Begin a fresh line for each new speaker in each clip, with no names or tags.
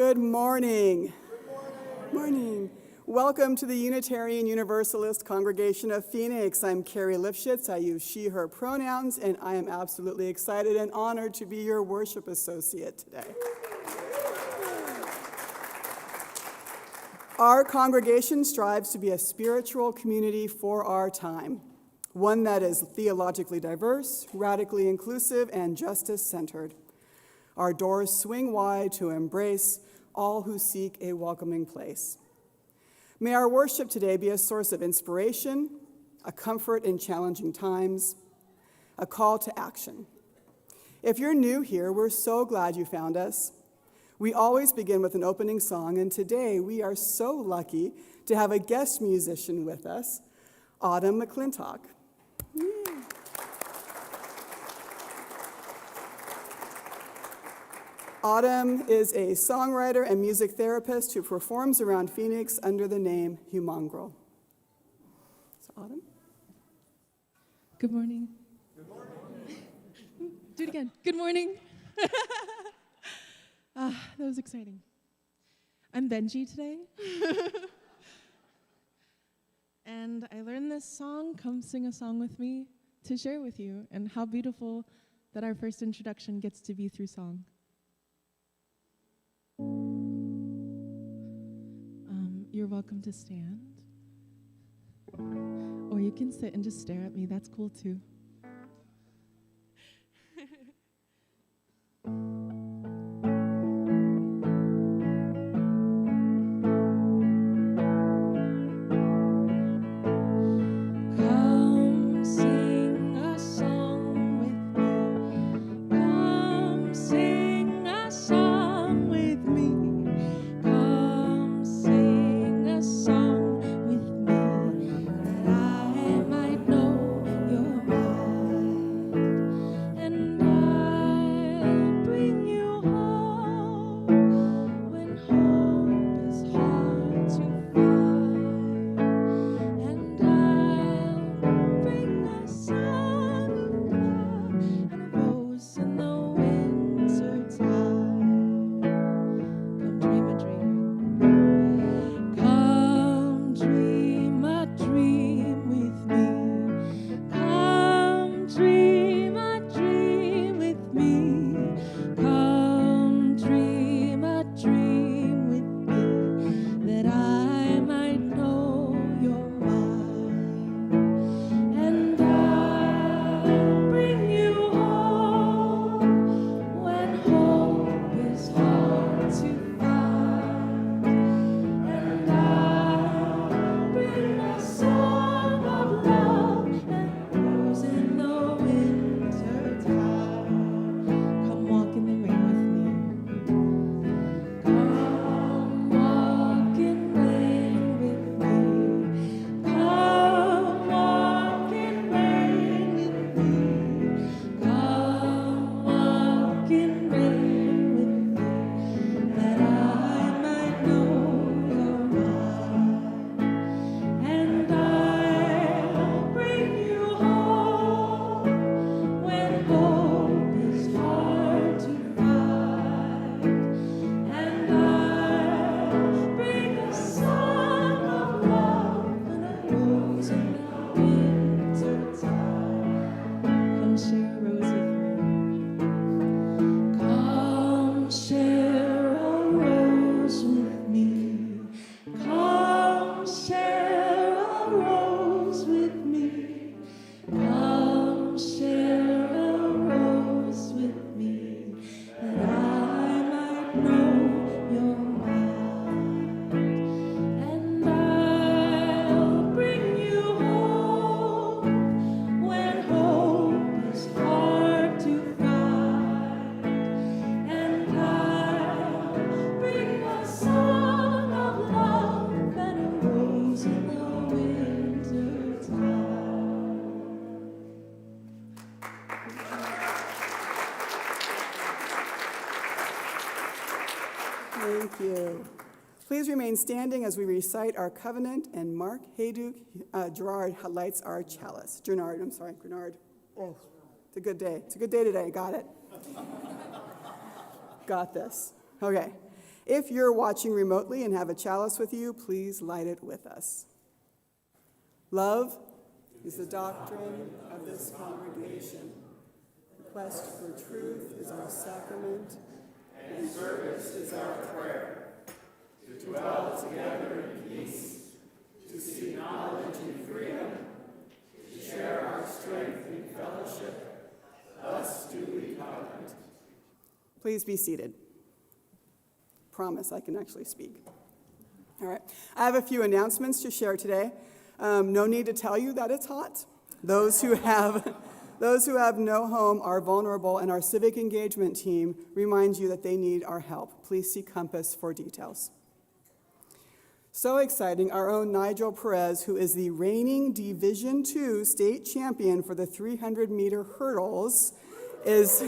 Good morning. Good morning. Welcome to the Unitarian Universalist Congregation of Phoenix. I'm Carrie Lifshitz. I use she, her pronouns, and I am absolutely excited and honored to be your worship associate today. Our congregation strives to be a spiritual community for our time, one that is theologically diverse, radically inclusive, and justice-centered. Our doors swing wide to embrace all who seek a welcoming place. May our worship today be a source of inspiration, a comfort in challenging times, a call to action. If you're new here, we're so glad you found us. We always begin with an opening song, and today we are so lucky to have a guest musician with us, Autumn McClintock. Autumn is a songwriter and music therapist who performs around Phoenix under the name Humongrel. So, Autumn?
Good morning.
Good morning.
Do it again. Good morning. That was exciting. I'm Benji today. And I learned this song, Come Sing a Song With Me, to share with you, and how beautiful that our first introduction gets to be through song. You're welcome to stand, or you can sit and just stare at me. That's cool too. Come sing a song with me. Come sing a song with me. Come sing a song with me, that I might know your mind, and I'll bring you home when hope is hard to find, and I'll bring a song of love and a rose in the winter time. Come dream a dream. Come dream a dream with me. Come dream a dream with me. Come dream a dream with me, that I might know your mind, and I'll bring you home when hope is hard to find, and I'll bring a song of love and rose in the winter time. Come walk in the rain with me. Come walk in rain with me. Come walk in rain with me. Come walk in rain with me, that I might know your mind, and I'll bring you home when hope is hard to find, and I'll bring a song of love and a rose in the winter time. Come share a rose with me. Come share a rose with me. Come share a rose with me. Come share a rose with me, that I might know your mind, and I'll bring you home when hope is hard to find, and I'll bring a song of love and a rose in the winter time.
Thank you. Please remain standing as we recite our covenant, and Mark Hayduke Gerard lights our chalice. Grenard. Oh, it's a good day. It's a good day today. Got it. Got this. Okay. If you're watching remotely and have a chalice with you, please light it with us. Love is the doctrine of this congregation. The quest for truth is our sacrament, and service is our prayer. To dwell together in peace, to seek knowledge in freedom, to share our strength in fellowship, thus do we covenant. Please be seated. Promise I can actually speak. All right. I have a few announcements to share today. No need to tell you that it's hot. Those who have no home are vulnerable, and our civic engagement team reminds you that they need our help. Please see Compass for details. So exciting, our own Nigel Perez, who is the reigning Division II state champion for the 300-meter hurdles, is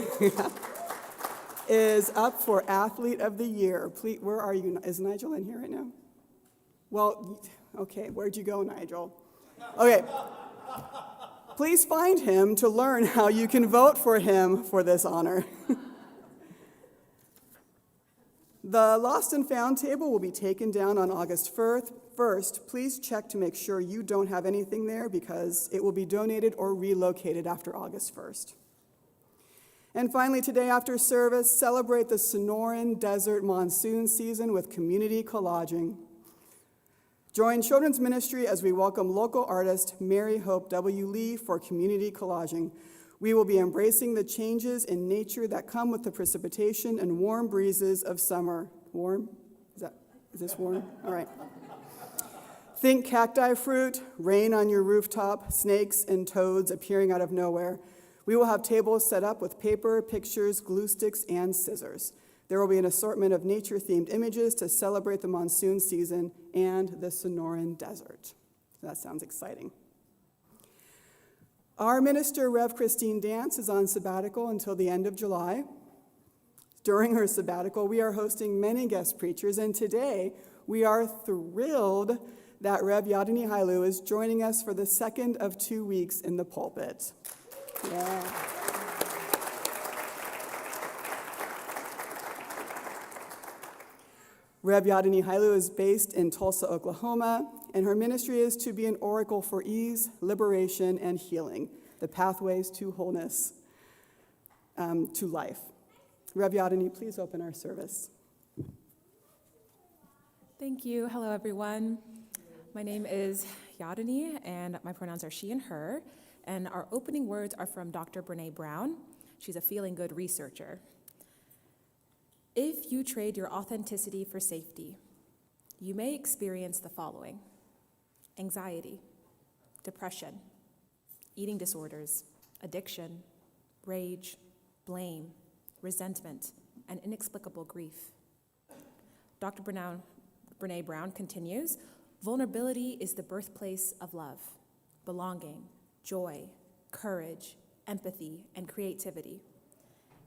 up for Athlete of the Year. Please, where are you? Is Nigel in here right now? Well, okay, where'd you go, Nigel? Okay, please find him to learn how you can vote for him for this honor. The Lost and Found table will be taken down on August 1st. Please check to make sure you don't have anything there because it will be donated or relocated after August 1st. And finally, today after service, celebrate the Sonoran Desert monsoon season with community collaging. Join Children's Ministry as we welcome local artist Mary Hope W. Lee for community collaging. We will be embracing the changes in nature that come with the precipitation and warm breezes of summer. Warm? Is this warm? All right. Think cacti fruit, rain on your rooftop, snakes and toads appearing out of nowhere. We will have tables set up with paper, pictures, glue sticks, and scissors. There will be an assortment of nature-themed images to celebrate the monsoon season and the Sonoran Desert. That sounds exciting. Our minister, Rev. Christine Dance, is on sabbatical until the end of July. During her sabbatical, we are hosting many guest preachers, and today we are thrilled that Rev. Yadenee Hailu is joining us for the second of 2 weeks in the pulpit. Yeah. Rev. Yadenee Hailu is based in Tulsa, Oklahoma, and her ministry is to be an oracle for ease, liberation, and healing, the pathways to wholeness, to life. Rev. Yadenee, please open our service.
Thank you. Hello, everyone. My name is Yadenee, and my pronouns are she and her, and our opening words are from Dr. Brene Brown. She's a feeling good researcher. If you trade your authenticity for safety, you may experience the following: anxiety, depression, eating disorders, addiction, rage, blame, resentment, and inexplicable grief. Dr. Brene Brown continues, vulnerability is the birthplace of love, belonging, joy, courage, empathy, and creativity.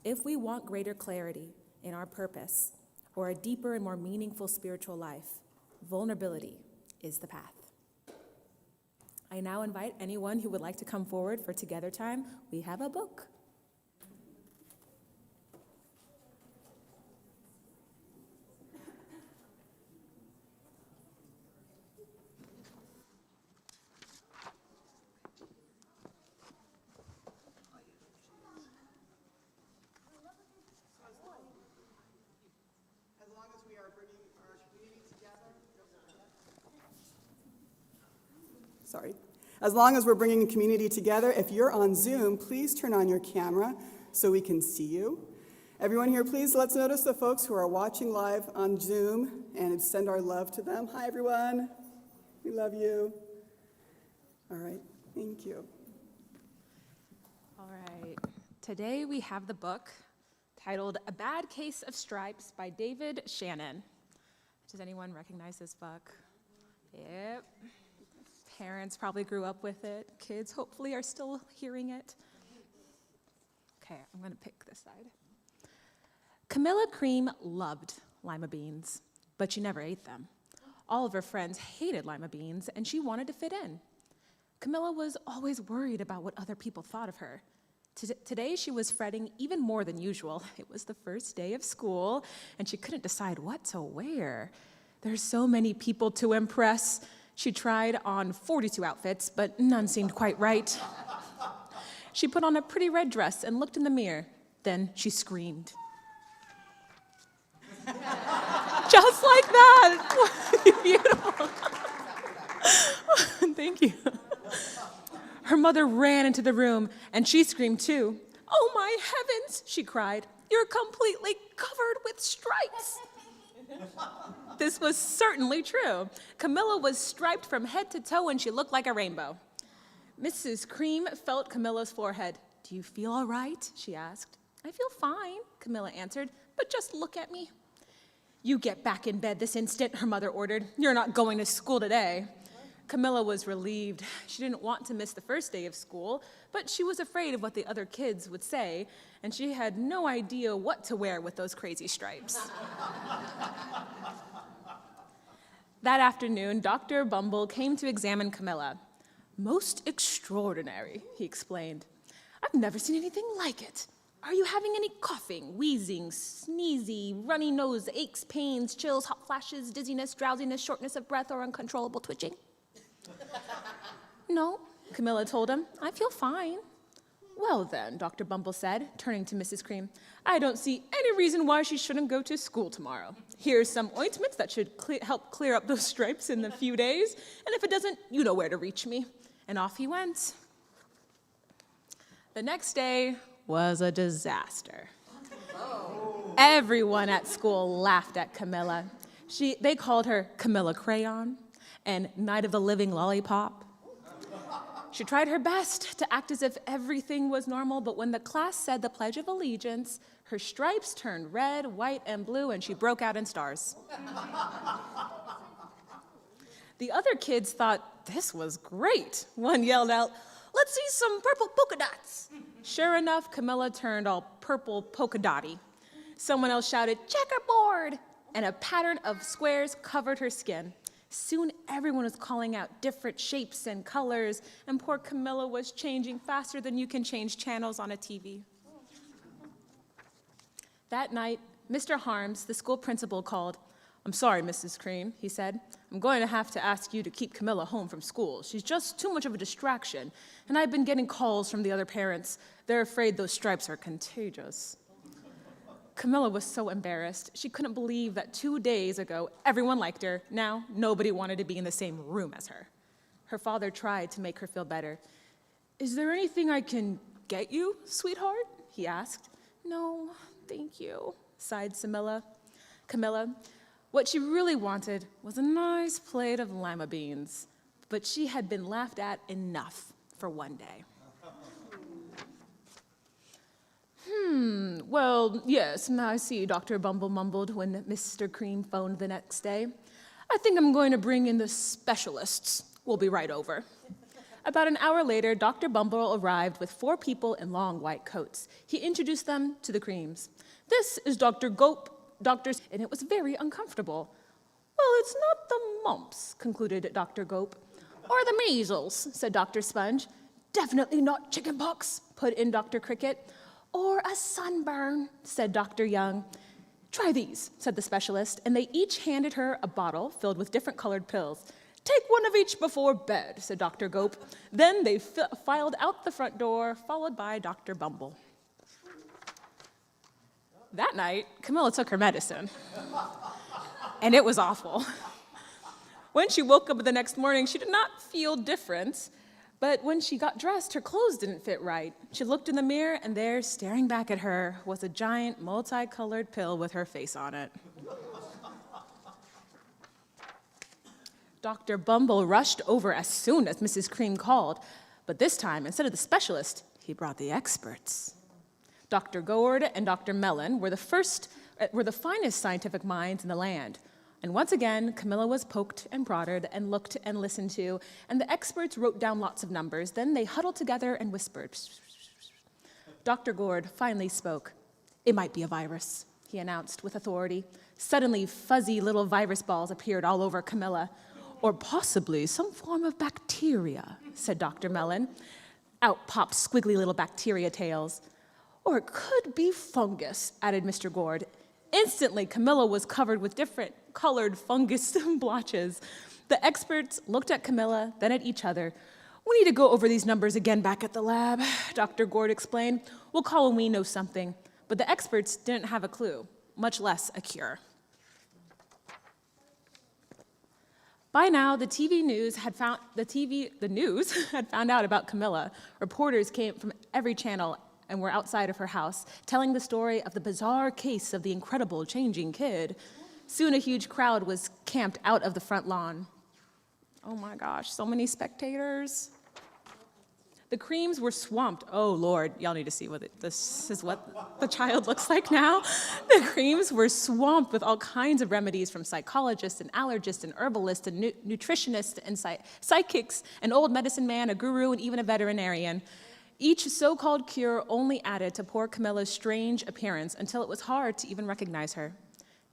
If we want greater clarity in our purpose or a deeper and more meaningful spiritual life, vulnerability is the path. I now invite anyone who would like to come forward for Together Time. We have a book.
As long as we are bringing our community together. Sorry. As long as we're bringing the community together, if you're on Zoom, please turn on your camera so we can see you. Everyone here, please let's notice the folks who are watching live on Zoom and send our love to them. Hi, everyone. We love you. All right. Thank you.
All right. Today we have the book titled A Bad Case of Stripes by David Shannon. Does anyone recognize this book? Yep. Parents probably grew up with it. Kids hopefully are still hearing it. Okay, I'm going to pick this side. Camilla Cream loved lima beans, but she never ate them. All of her friends hated lima beans, and she wanted to fit in. Camilla was always worried about what other people thought of her. Today she was fretting even more than usual. It was the first day of school, and she couldn't decide what to wear. There's so many people to impress. She tried on 42 outfits, but none seemed quite right. She put on a pretty red dress and looked in the mirror. Then she screamed. Just like that. Beautiful. Thank you. Her mother ran into the room, and she screamed too. "Oh, my heavens," she cried. "You're completely covered with stripes." This was certainly true. Camilla was striped from head to toe, and she looked like a rainbow. Mrs. Cream felt Camilla's forehead. "Do you feel all right?" she asked. "I feel fine," Camilla answered, "but just look at me." "You get back in bed this instant," her mother ordered. "You're not going to school today." Camilla was relieved. She didn't want to miss the first day of school, but she was afraid of what the other kids would say, and she had no idea what to wear with those crazy stripes. That afternoon, Dr. Bumble came to examine Camilla. "Most extraordinary," he explained. "I've never seen anything like it. Are you having any coughing, wheezing, sneezy, runny nose, aches, pains, chills, hot flashes, dizziness, drowsiness, shortness of breath, or uncontrollable twitching?" "No," Camilla told him. "I feel fine." "Well then," Dr. Bumble said, turning to Mrs. Cream, "I don't see any reason why she shouldn't go to school tomorrow. Here's some ointments that should help clear up those stripes in a few days, and if it doesn't, you know where to reach me." And off he went. The next day was a disaster. Everyone at school laughed at Camilla. They called her Camilla Crayon and Night of the Living Lollipop. She tried her best to act as if everything was normal, but when the class said the Pledge of Allegiance, her stripes turned red, white, and blue, and she broke out in stars. The other kids thought this was great. One yelled out, "Let's see some purple polka dots." Sure enough, Camilla turned all purple polka dotty. Someone else shouted, "Checkerboard!" and a pattern of squares covered her skin. Soon everyone was calling out different shapes and colors, and poor Camilla was changing faster than you can change channels on a TV. That night, Mr. Harms, the school principal, called. "I'm sorry, Mrs. Cream," he said. "I'm going to have to ask you to keep Camilla home from school. She's just too much of a distraction, and I've been getting calls from the other parents. They're afraid those stripes are contagious." Camilla was so embarrassed. She couldn't believe that 2 days ago, everyone liked her. Now, nobody wanted to be in the same room as her. Her father tried to make her feel better. "Is there anything I can get you, sweetheart?" he asked. "No, thank you," sighed Camilla. What she really wanted was a nice plate of lima beans, but she had been laughed at enough for one day. Well, yes, I see," Dr. Bumble mumbled when Mr. Cream phoned the next day. "I think I'm going to bring in the specialists. We'll be right over." About an hour later, Dr. Bumble arrived with 4 people in long white coats. He introduced them to the Creams. "This is Dr. Gope, and it was very uncomfortable." "Well, it's not the mumps," concluded Dr. Gope. "Or the measles," said Dr. Sponge. "Definitely not chickenpox," put in Dr. Cricket. "Or a sunburn," said Dr. Young. "Try these," said the specialist, and they each handed her a bottle filled with different colored pills. "Take one of each before bed," said Dr. Gope. Then they filed out the front door, followed by Dr. Bumble. That night, Camilla took her medicine, and it was awful. When she woke up the next morning, she did not feel different. But when she got dressed, her clothes didn't fit right. She looked in the mirror, and there, staring back at her, was a giant, multicolored pill with her face on it. Dr. Bumble rushed over as soon as Mrs. Cream called, but this time, instead of the specialist, he brought the experts. Dr. Gourd and Dr. Mellon were the finest scientific minds in the land. And once again, Camilla was poked and prodded and looked and listened to, and the experts wrote down lots of numbers. Then they huddled together and whispered. Dr. Gourd finally spoke. "It might be a virus," he announced with authority. Suddenly, fuzzy little virus balls appeared all over Camilla. "Or possibly some form of bacteria," said Dr. Mellon. Out popped squiggly little bacteria tails. Or it could be fungus, added Mr. Gord. Instantly, Camilla was covered with different colored fungus blotches. The experts looked at Camilla, then at each other. We need to go over these numbers again back at the lab, Dr. Gord explained. We'll call when we know something. But the experts didn't have a clue, much less a cure. By now, the news had found out about Camilla. Reporters came from every channel and were outside of her house, telling the story of the bizarre case of the incredible changing kid. Soon a huge crowd was camped out of the front lawn. Oh my gosh, so many spectators. The creams were swamped. Oh Lord, y'all need to see this is what the child looks like now. The creams were swamped with all kinds of remedies from psychologists and allergists and herbalists and nutritionists and psychics, an old medicine man, a guru, and even a veterinarian. Each so-called cure only added to poor Camilla's strange appearance until it was hard to even recognize her.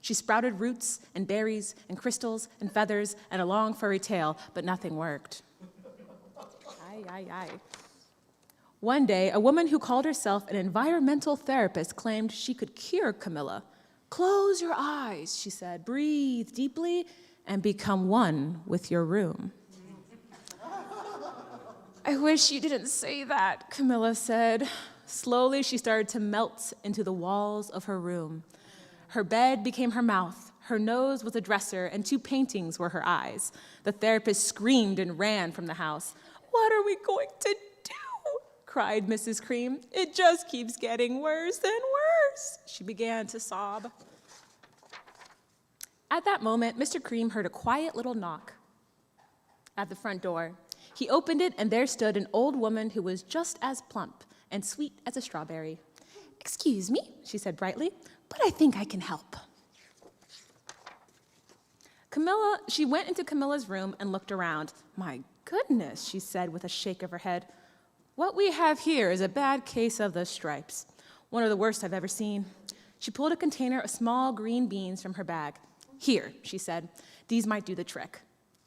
She sprouted roots and berries and crystals and feathers and a long furry tail, but nothing worked. Aye. One day, a woman who called herself an environmental therapist claimed she could cure Camilla. Close your eyes, she said, breathe deeply, and become one with your room. I wish you didn't say that, Camilla said. Slowly, she started to melt into the walls of her room. Her bed became her mouth, her nose was a dresser, and 2 paintings were her eyes. The therapist screamed and ran from the house. What are we going to do? Cried Mrs. Cream. It just keeps getting worse and worse. She began to sob. At that moment, Mr. Cream heard a quiet little knock at the front door. He opened it, and there stood an old woman who was just as plump and sweet as a strawberry. Excuse me, she said brightly, but I think I can help. She went into Camilla's room and looked around. My goodness, she said with a shake of her head. What we have here is a bad case of the stripes, one of the worst I've ever seen. She pulled a container of small green beans from her bag. Here, she said, these might do the trick.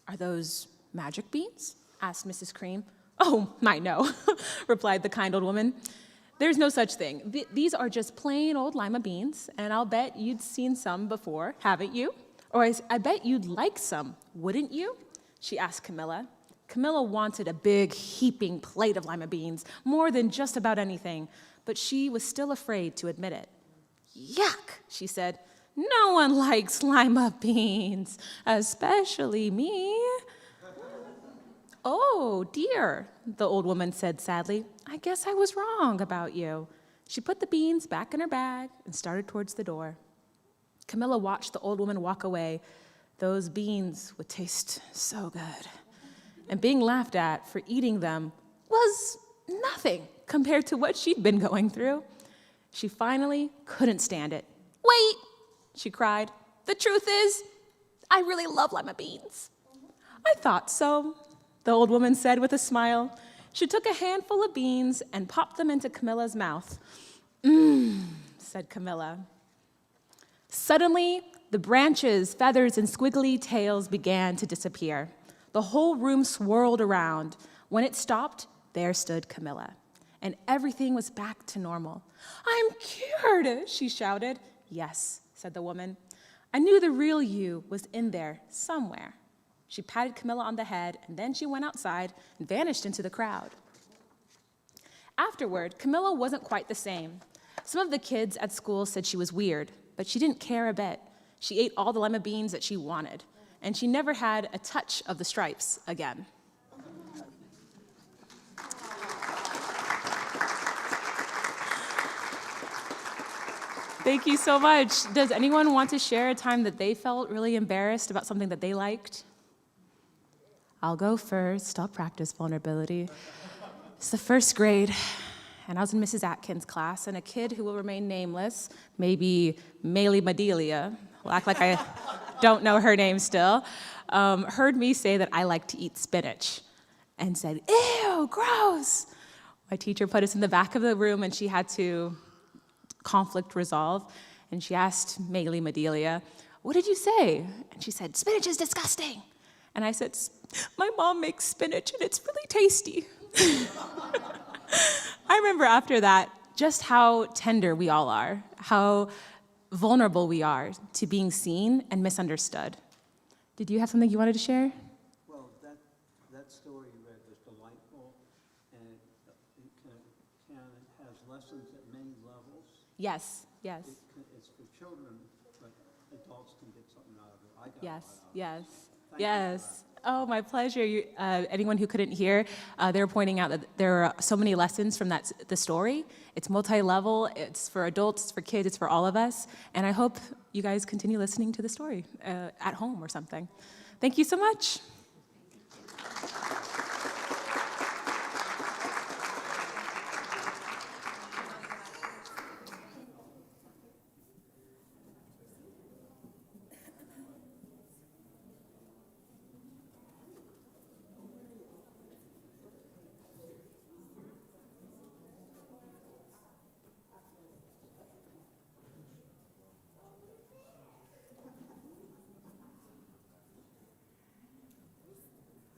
Are those magic beans? Asked Mrs. Cream. Oh, I know, replied the kind old woman. There's no such thing. These are just plain old lima beans, and I'll bet you'd seen some before, haven't you? Or I bet you'd like some, wouldn't you? She asked Camilla. Camilla wanted a big, heaping plate of lima beans, more than just about anything, but she was still afraid to admit it. Yuck, she said. No one likes lima beans, especially me. Oh, dear, the old woman said sadly. I guess I was wrong about you. She put the beans back in her bag and started towards the door. Camilla watched the old woman walk away. Those beans would taste so good. And being laughed at for eating them was nothing compared to what she'd been going through. She finally couldn't stand it. Wait, she cried. The truth is, I really love lima beans. I thought so, the old woman said with a smile. She took a handful of beans and popped them into Camilla's mouth. Said Camilla. Suddenly, the branches, feathers, and squiggly tails began to disappear. The whole room swirled around. When it stopped, there stood Camilla, and everything was back to normal. I'm cured, she shouted. Yes, said the woman. I knew the real you was in there somewhere. She patted Camilla on the head, and then she went outside and vanished into the crowd. Afterward, Camilla wasn't quite the same. Some of the kids at school said she was weird, but she didn't care a bit. She ate all the lima beans that she wanted, and she never had a touch of the stripes again. Thank you so much. Does anyone want to share a time that they felt really embarrassed about something that they liked? I'll go first. I'll practice vulnerability. It's the first grade, and I was in Mrs. Atkins' class, and a kid who will remain nameless, maybe Maylee Madelia, will act like I don't know her name still, heard me say that I like to eat spinach and said, ew, gross. My teacher put us in the back of the room, and she had to conflict resolve, and she asked Maylee Madelia, what did you say? And she said, spinach is disgusting. And I said, my mom makes spinach, and it's really tasty.
I remember after that just how tender we all are, how vulnerable we are to being seen and misunderstood. Did you have something you wanted to share?
Well, that story you read was delightful, and it has lessons at many levels.
Yes, yes,
It's for children, but adults can get something out of it. I got
yes,
a lot out of it.
yes,
Thank you for
yes. Oh, my pleasure. Anyone who couldn't hear, they were pointing out that there are so many lessons from the story. It's multi-level. It's for adults. It's for kids. It's for all of us. And I hope you guys continue listening to the story at home or something. Thank you so much.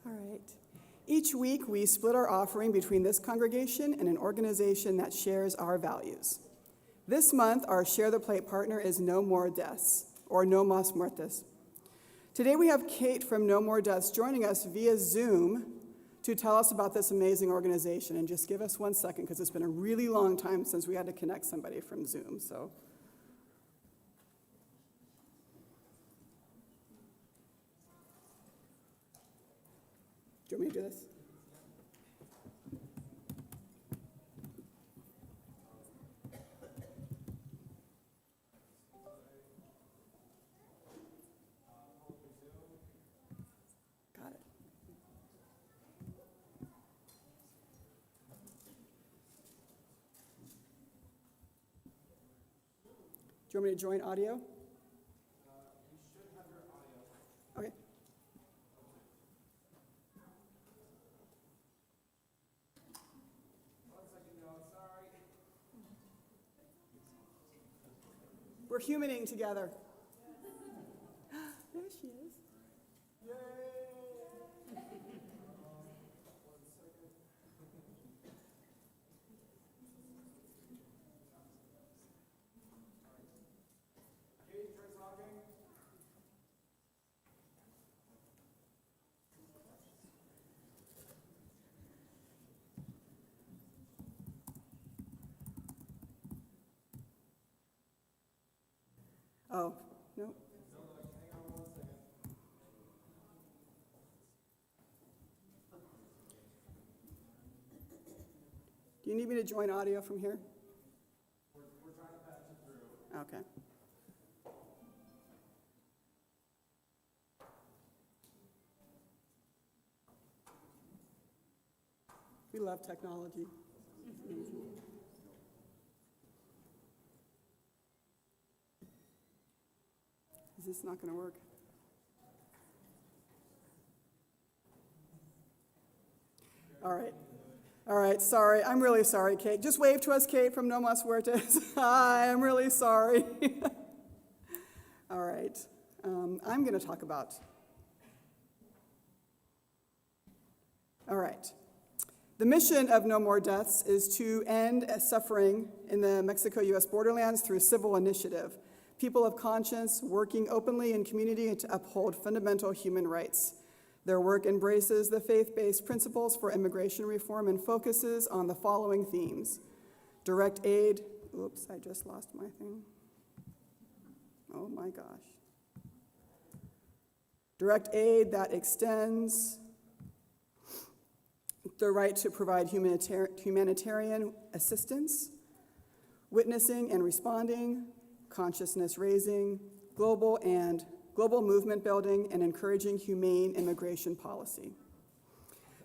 All right. Each week, we split our offering between this congregation and an organization that shares our values. This month, our Share the Plate partner is No More Deaths, or No Más Muertes. Today, we have Kate from No More Deaths joining us via Zoom to tell us about this amazing organization. And just give us 1 second, because it's been a really long time since we had to connect somebody from Zoom, so. Do you want me to do this? Got it. Do you want me to join audio? You should have your audio. Okay. We're humaning together. There she is. Yay! Kate, try talking. Oh, no. Do you need me to join audio from here? We're trying to patch it through. Okay. We love technology. Is this not going to work? All right. All right, sorry. I'm really sorry, Kate. Just wave to us, Kate, from No Más Huertas. Hi, I'm really sorry. All right. I'm going to talk about. All right. The mission of No More Deaths is to end suffering in the Mexico-U.S. borderlands through civil initiative. People of conscience working openly in community to uphold fundamental human rights. Their work embraces the faith-based principles for immigration reform and focuses on the following themes. Direct aid, oops, I just lost my thing. Oh my gosh. Direct aid that extends the right to provide humanitarian assistance, witnessing and responding, consciousness raising, global movement building, and encouraging humane immigration policy.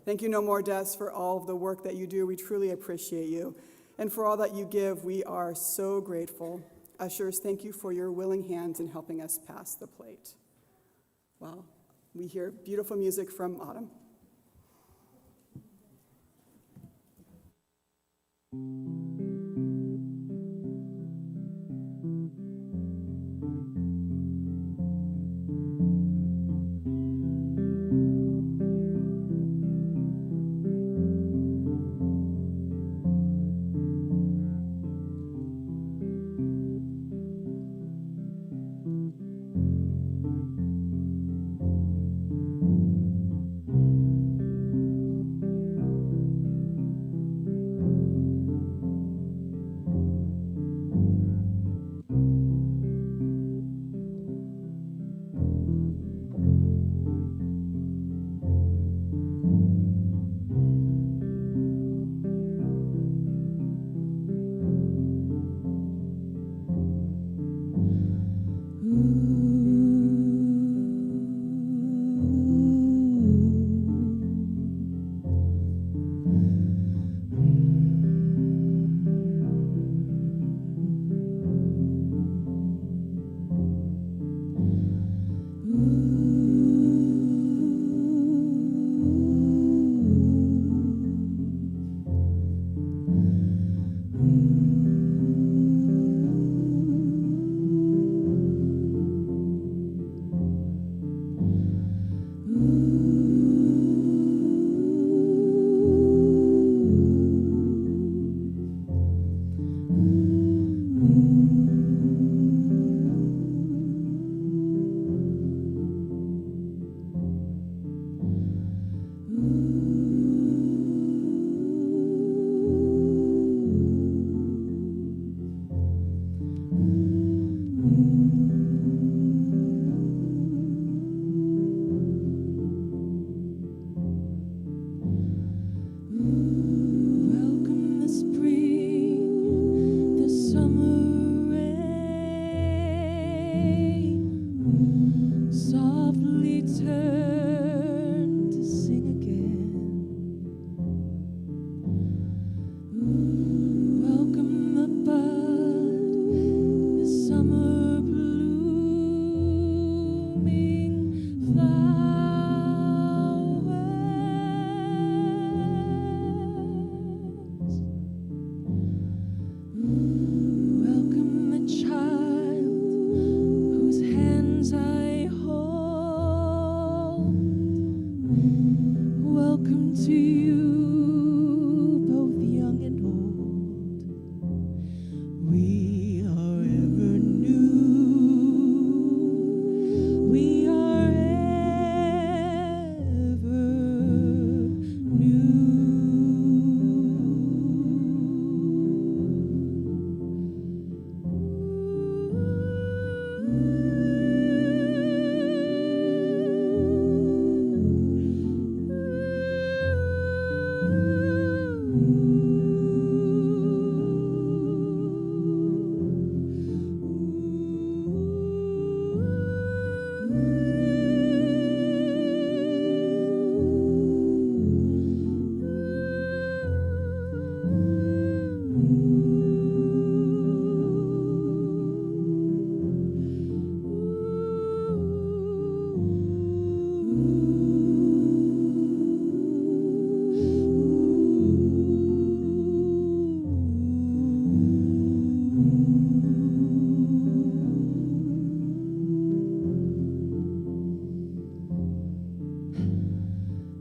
Thank you, No More Deaths, for all of the work that you do. We truly appreciate you. And for all that you give, we are so grateful. Ushers, thank you for your willing hands in helping us pass the plate. Well, we hear beautiful music from Autumn.
Welcome to you, both young and old. We are ever new. We are ever new.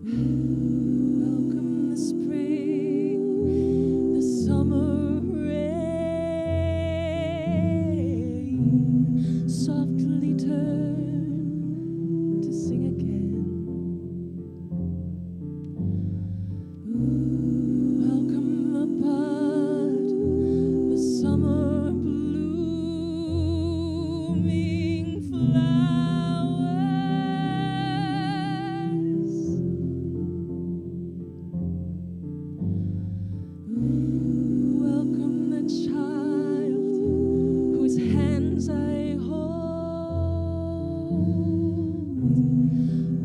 Welcome the spring, the summer rain, softly turn to sing again. Welcome the bud, the summer blooming flowers. Welcome the child whose hands I hold.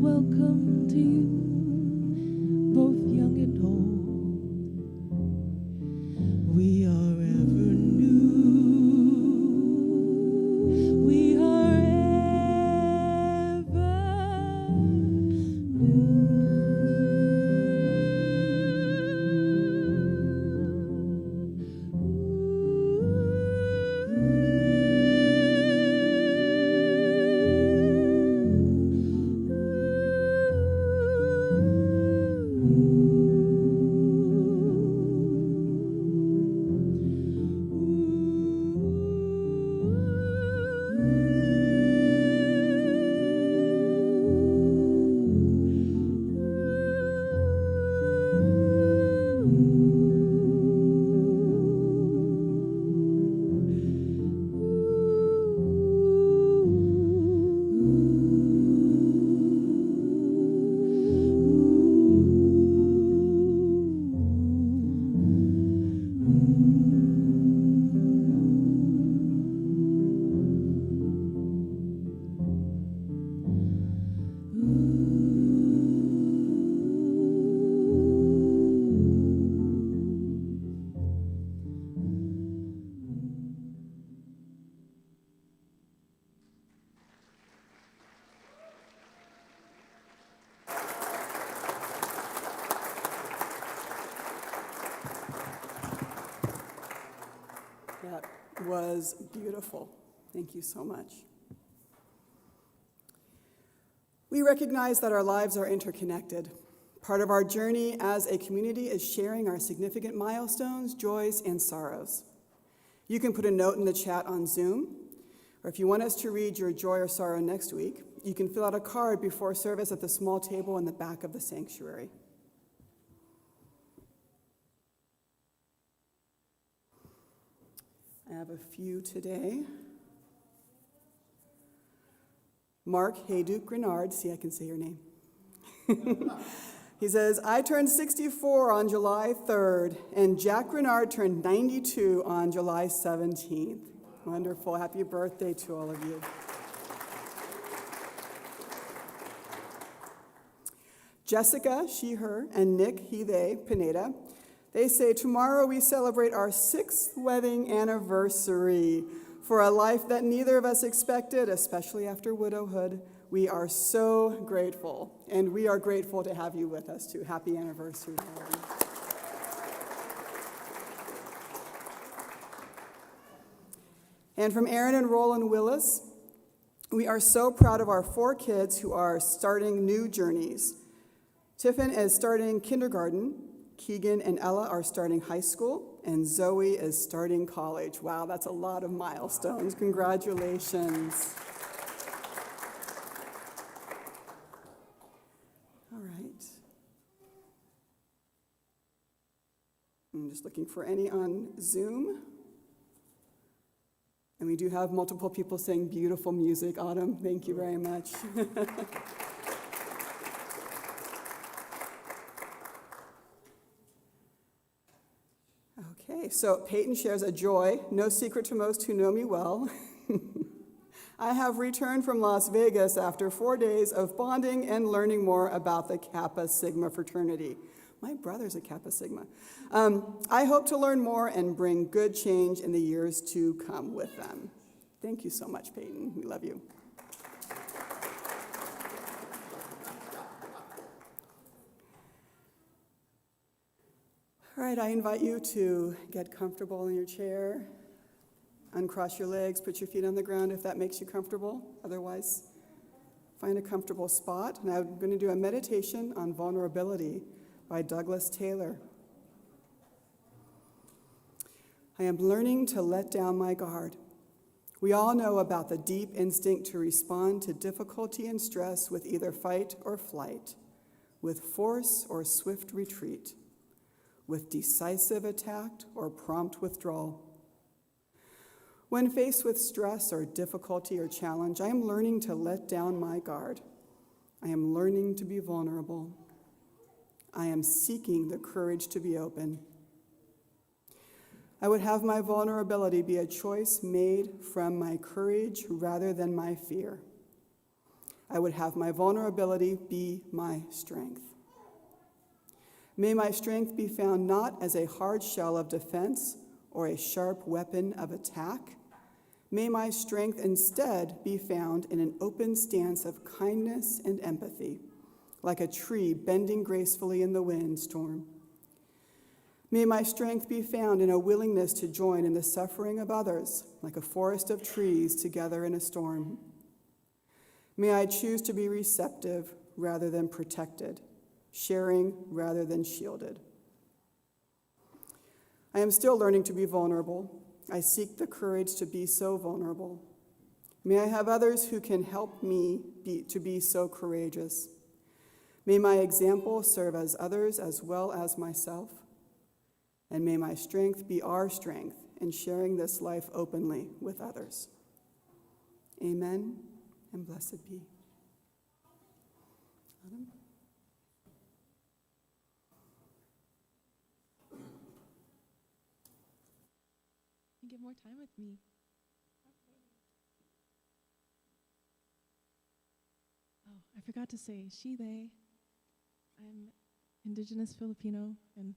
Welcome to you, both young and old. We are ever new. We are ever
That was beautiful. Thank you so much. We recognize that our lives are interconnected. Part of our journey as a community is sharing our significant milestones, joys, and sorrows. You can put a note in the chat on Zoom, or if you want us to read your joy or sorrow next week, you can fill out a card before service at the small table in the back of the sanctuary. I have a few today. Mark Hayduke Grenard, see, I can say your name. He says, I turned 64 on July 3rd, and Jack Grenard turned 92 on July 17th. Wonderful. Happy birthday to all of you. Jessica, she, her, and Nick, he, they, Pineda, they say, tomorrow we celebrate our 6th wedding anniversary. For a life that neither of us expected, especially after widowhood, we are so grateful. And we are grateful to have you with us, too. Happy anniversary. And from Aaron and Roland Willis, we are so proud of our 4 kids who are starting new journeys. Tiffin is starting kindergarten, Keegan and Ella are starting high school, and Zoe is starting college. Wow, that's a lot of milestones. Congratulations. All right. I'm just looking for any on Zoom. And we do have multiple people saying beautiful music. Autumn, thank you very much. Okay, so Peyton shares a joy, no secret to most who know me well. I have returned from Las Vegas after 4 days of bonding and learning more about the Kappa Sigma fraternity. My brother's a Kappa Sigma. I hope to learn more and bring good change in the years to come with them. Thank you so much, Peyton. We love you. All right, I invite you to get comfortable in your chair, uncross your legs, put your feet on the ground if that makes you comfortable. Otherwise, find a comfortable spot. And I'm going to do a meditation on vulnerability by Douglas Taylor. I am learning to let down my guard. We all know about the deep instinct to respond to difficulty and stress with either fight or flight, with force or swift retreat, with decisive attack or prompt withdrawal. When faced with stress or difficulty or challenge, I am learning to let down my guard. I am learning to be vulnerable. I am seeking the courage to be open. I would have my vulnerability be a choice made from my courage rather than my fear. I would have my vulnerability be my strength. May my strength be found not as a hard shell of defense or a sharp weapon of attack. May my strength instead be found in an open stance of kindness and empathy, like a tree bending gracefully in the windstorm. May my strength be found in a willingness to join in the suffering of others, like a forest of trees together in a storm. May I choose to be receptive rather than protected, sharing rather than shielded. I am still learning to be vulnerable. I seek the courage to be so vulnerable. May I have others who can help me to be so courageous. May my example serve as others as well as myself. And may my strength be our strength in sharing this life openly with others. Amen, and blessed be. Adam?
You get more time with me. Oh, I forgot to say, she, they. I'm Indigenous Filipino and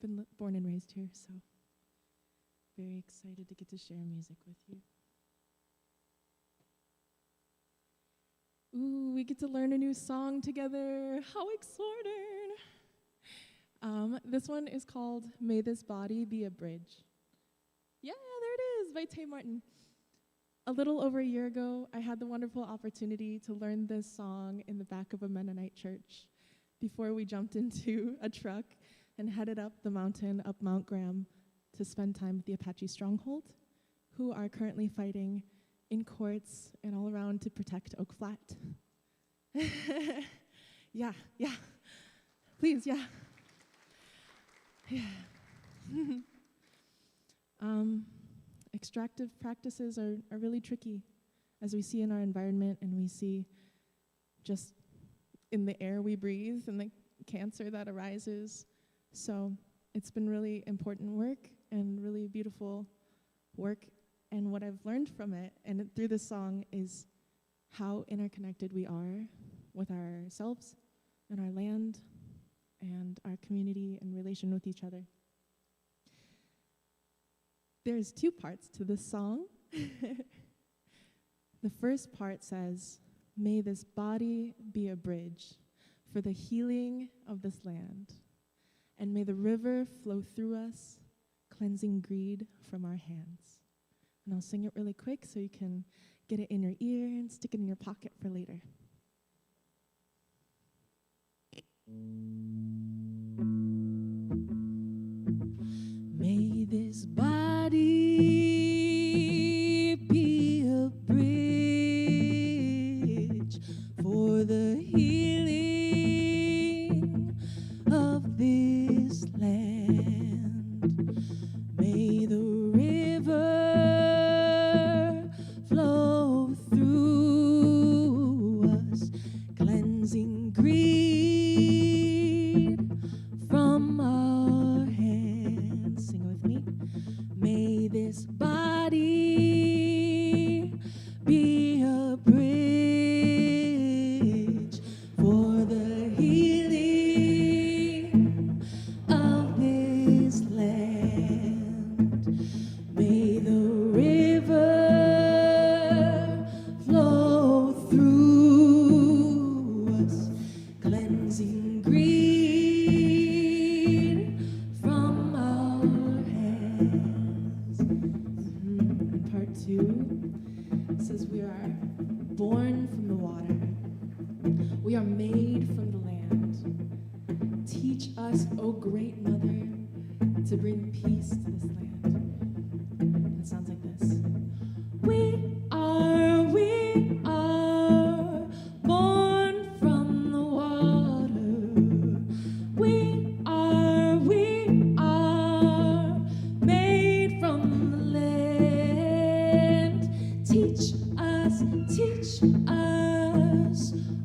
been born and raised here, so very excited to get to share music with you. Ooh, we get to learn a new song together. How exciting! This one is called May This Body Be a Bridge. Yeah, there it is, by Tay Martin. A little over a year ago, I had the wonderful opportunity to learn this song in the back of a Mennonite church before we jumped into a truck and headed up the mountain, up Mount Graham, to spend time with the Apache Stronghold, who are currently fighting in courts and all around to protect Oak Flat. Yeah. Please, yeah. Extractive practices are really tricky, as we see in our environment and we see just in the air we breathe and the cancer that arises. So it's been really important work and really beautiful work. And what I've learned from it and through this song is how interconnected we are with ourselves and our land and our community and relation with each other. There's two parts to this song. The first part says, "May this body be a bridge for the healing of this land, and may the river flow through us, cleansing greed from our hands." And I'll sing it really quick so you can get it in your ear and stick it in your pocket for later. May this body be a bridge for the healing of this land. May the river flow through us, cleansing greed from our hands. Sing with me. May this body be a bridge for the healing of this land. May the river flow through us, cleansing greed from our hands. And part 2 says, we are born from the water. We are made from the land. Teach us, O great mother, to bring peace to this land. And it sounds like this. We are born from the water. We are made from the land. Teach us,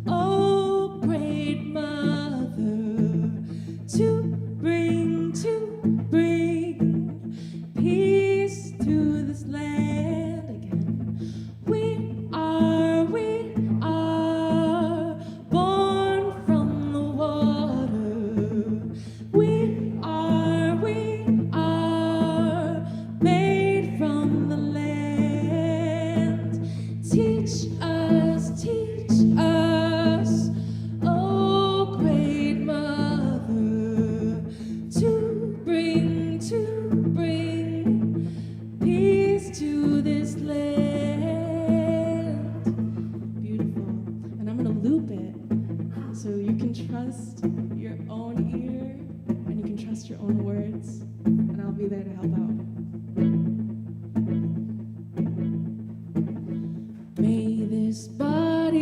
oh great mother, to bring peace to this land again. We are born from the water. We are made from the land. Teach us, oh great mother, to bring peace to this land. Beautiful. And I'm gonna loop it so you can trust your own ear and you can trust your own words, and I'll be there to help out. May this body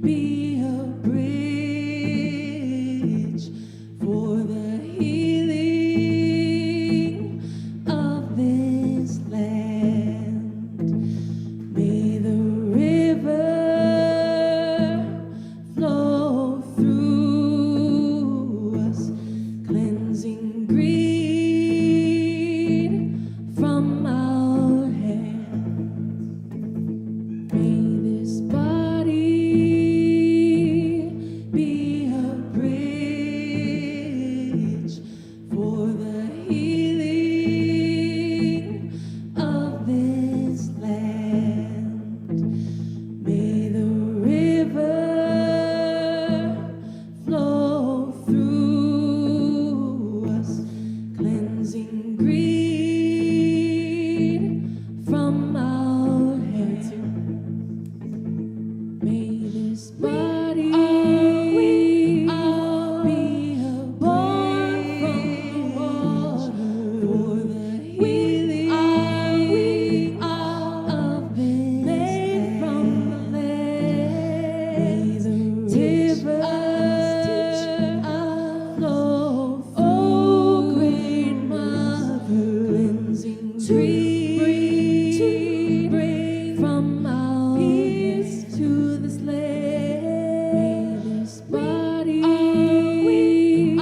be a bridge for the healing of this land. May the river flow through us, cleansing greed from our hands. May this body be a bridge for the healing of this land. May the river flow through us, cleansing greed from our hands. May this body be a born from the water for the healing of this made from the land. Teach us, flow, oh great mother, cleansing bring from our peace to this land. May this body be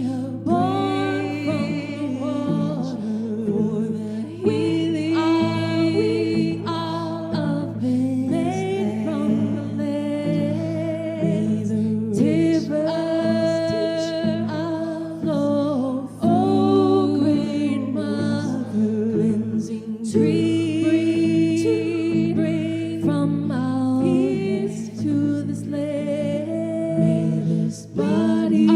a born from the water for the healing of this made from the land. Teach us, flow, oh great mother, cleansing bring from our peace to this land. May this body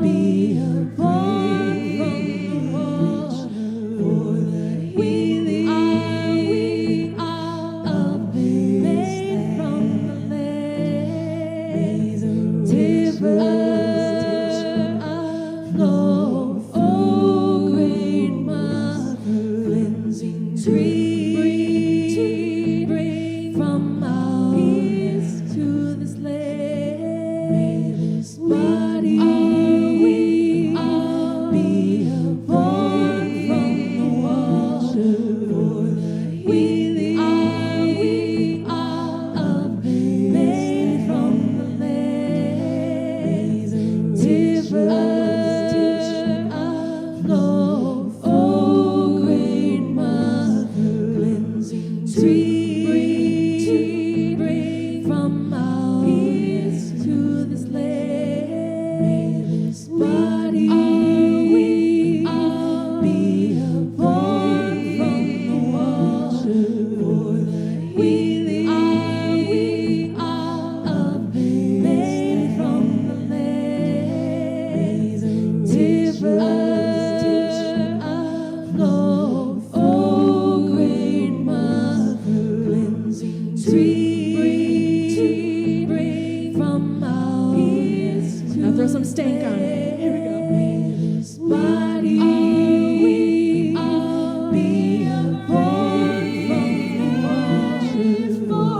be a born from the water for the healing of this made from the some stank on it. Here we go.
This body we are be born from the water. For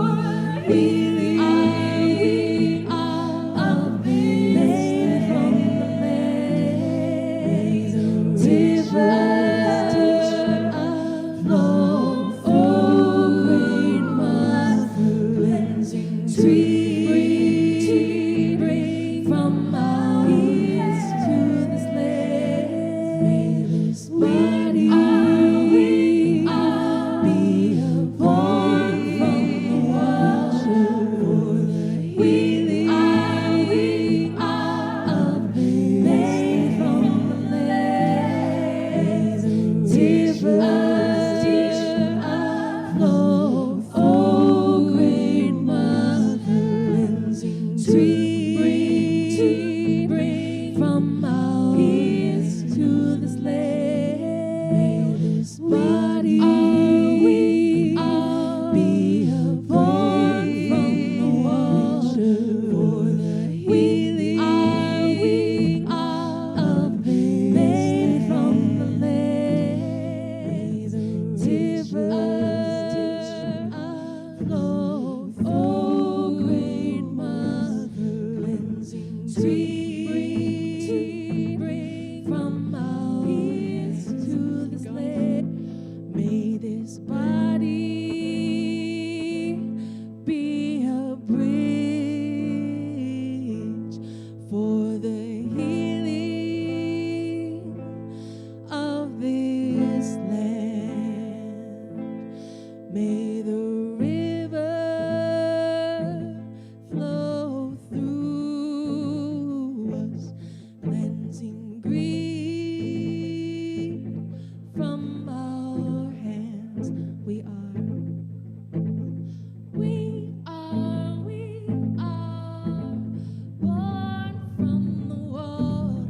we are made from the land. Different flow, oh great mother, cleansing tree, bring from our ears to this land. May this body we are be born from the water. For we are made from the land. Different flow, oh great mother, cleansing tree, bring from our ears to this land. May this body we are be born from the water. For we are made from the land. Different flow, oh great mother, cleansing tree, bring from our ears to this land. May this body be a bridge for the healing of this land. May the river flow through us, cleansing greed from our hands. We are born from the water.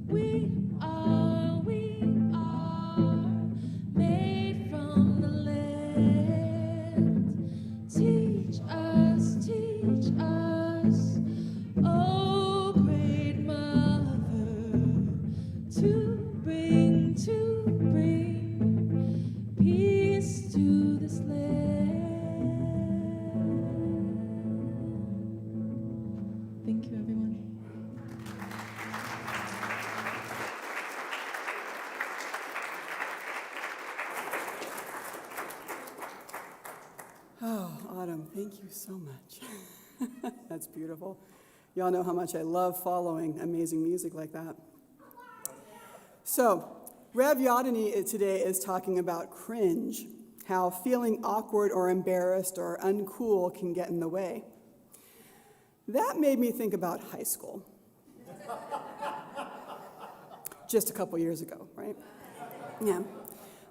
We are made from the land. Teach us, oh great mother, to bring peace to this land. Thank you, everyone.
Oh, Autumn, thank you so much. That's beautiful. Y'all know how much I love following amazing music like that. So, Rev Yadenee today is talking about cringe, how feeling awkward or embarrassed or uncool can get in the way. That made me think about high school. Just a couple years ago, right? Yeah.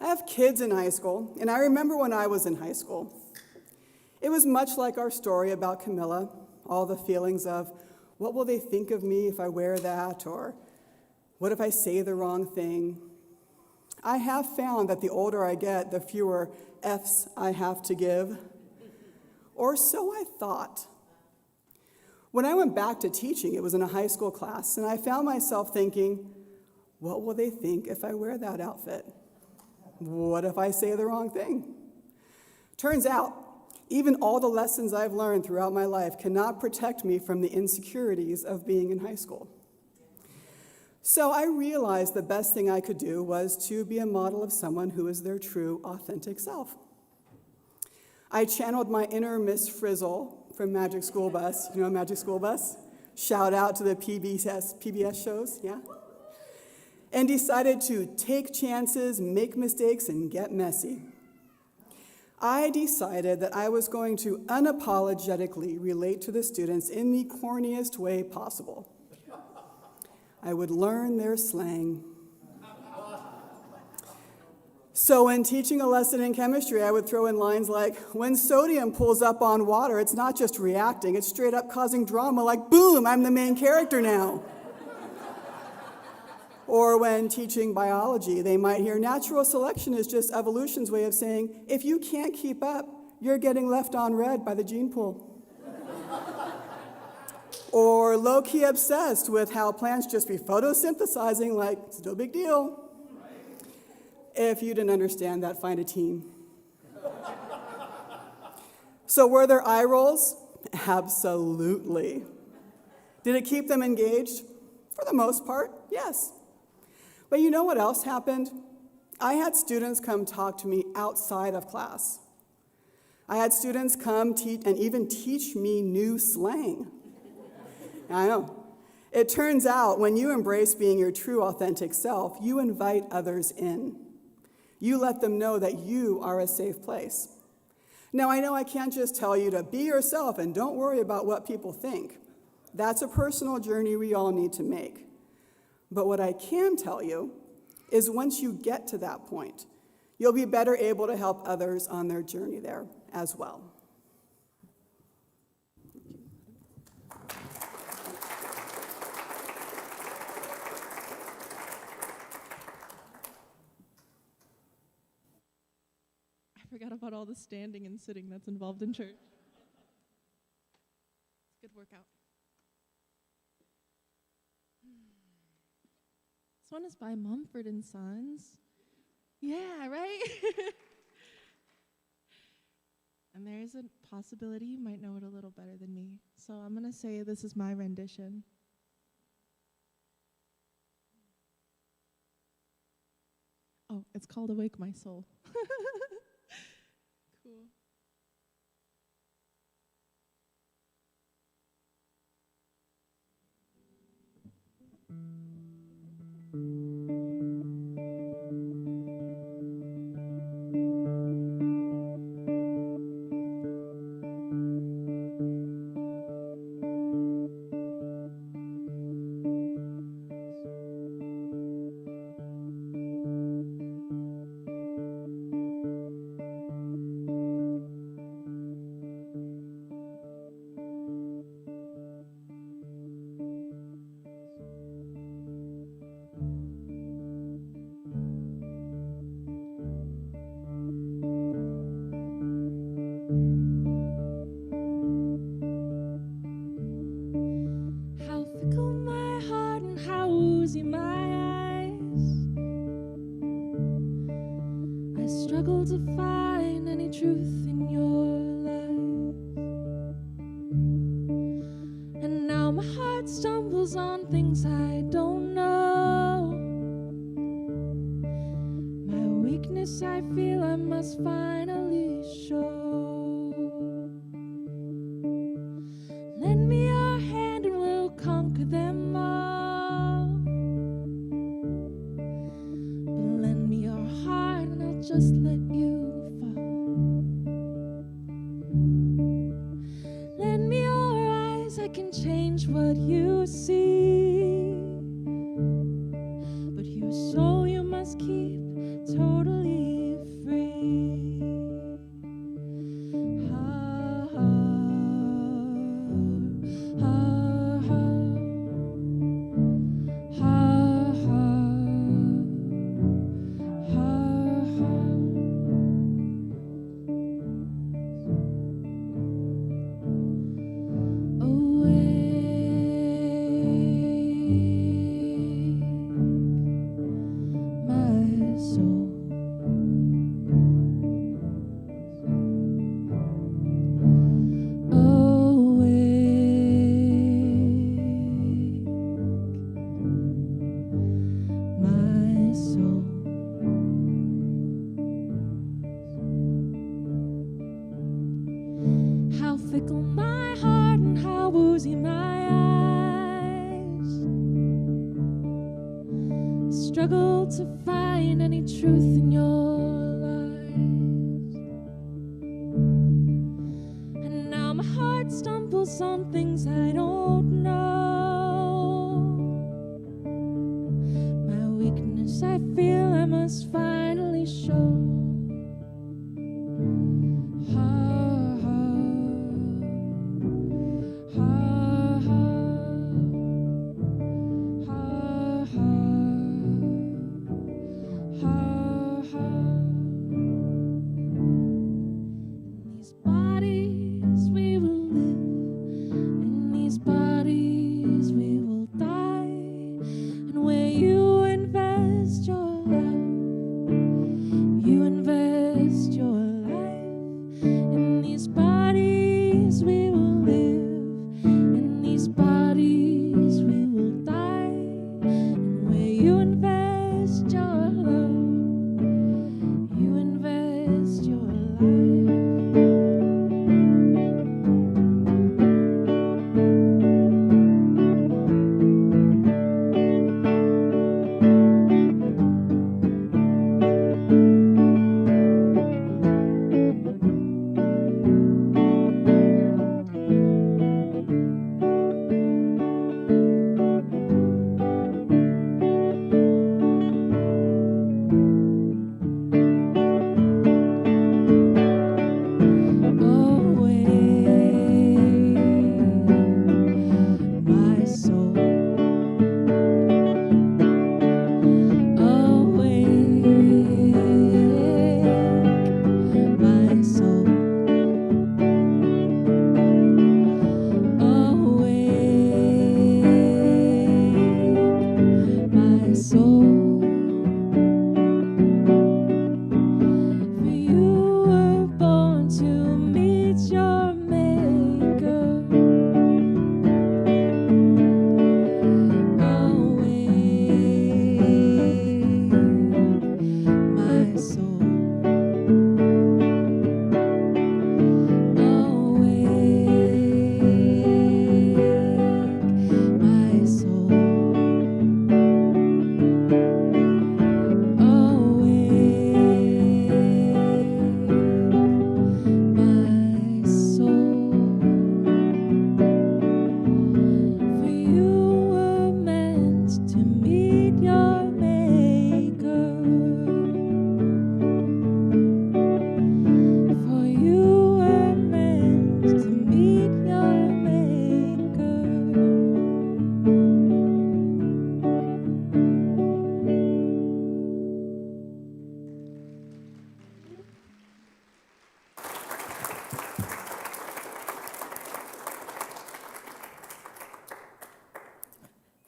I have kids in high school, and I remember when I was in high school. It was much like our story about Camilla, all the feelings of, what will they think of me if I wear that? Or what if I say the wrong thing? I have found that the older I get, the fewer F's I have to give. Or so I thought. When I went back to teaching, it was in a high school class, and I found myself thinking, what will they think if I wear that outfit? What if I say the wrong thing? Turns out, even all the lessons I've learned throughout my life cannot protect me from the insecurities of being in high school. So I realized the best thing I could do was to be a model of someone who is their true, authentic self. I channeled my inner Miss Frizzle from Magic School Bus. You know Magic School Bus? Shout out to the PBS shows, yeah? And decided to take chances, make mistakes, and get messy. I decided that I was going to unapologetically relate to the students in the corniest way possible. I would learn their slang. So when teaching a lesson in chemistry, I would throw in lines like, when sodium pulls up on water, it's not just reacting, it's straight up causing drama, like, boom, I'm the main character now. Or when teaching biology, they might hear natural selection is just evolution's way of saying, if you can't keep up, you're getting left on red by the gene pool. Or or low-key obsessed with how plants just be photosynthesizing like it's no big deal. If you didn't understand that, find a team. So were there eye rolls? Absolutely. Did it keep them engaged? For the most part, yes. But you know what else happened? I had students come talk to me outside of class. I had students come and even teach me new slang. I know. It turns out when you embrace being your true, authentic self, you invite others in. You let them know that you are a safe place. Now, I know I can't just tell you to be yourself and don't worry about what people think. That's a personal journey we all need to make. But what I can tell you is once you get to that point, you'll be better able to help others on their journey there as well.
I forgot about all the standing and sitting that's involved in church. It's a good workout. This one is by Mumford & Sons. Yeah, right? And there is a possibility you might know it a little better than me. So I'm going to say this is my rendition. Oh, it's called Awake My Soul. Cool. How fickle my heart and how oozy my eyes. I struggle to find any truth in your lies. And now my heart stumbles on things I don't know. My weakness I feel I must finally show. Lend me your hand and we'll conquer them all. But lend me your heart and I'll just let you fall. Lend me your eyes, I can change what you see. But your soul you must keep totally free. How fickle my heart and how woozy my eyes. Struggle to find any truth in your lies. And now my heart stumbles on things I don't know. My weakness I feel I must finally show. These bodies we will live, in these bodies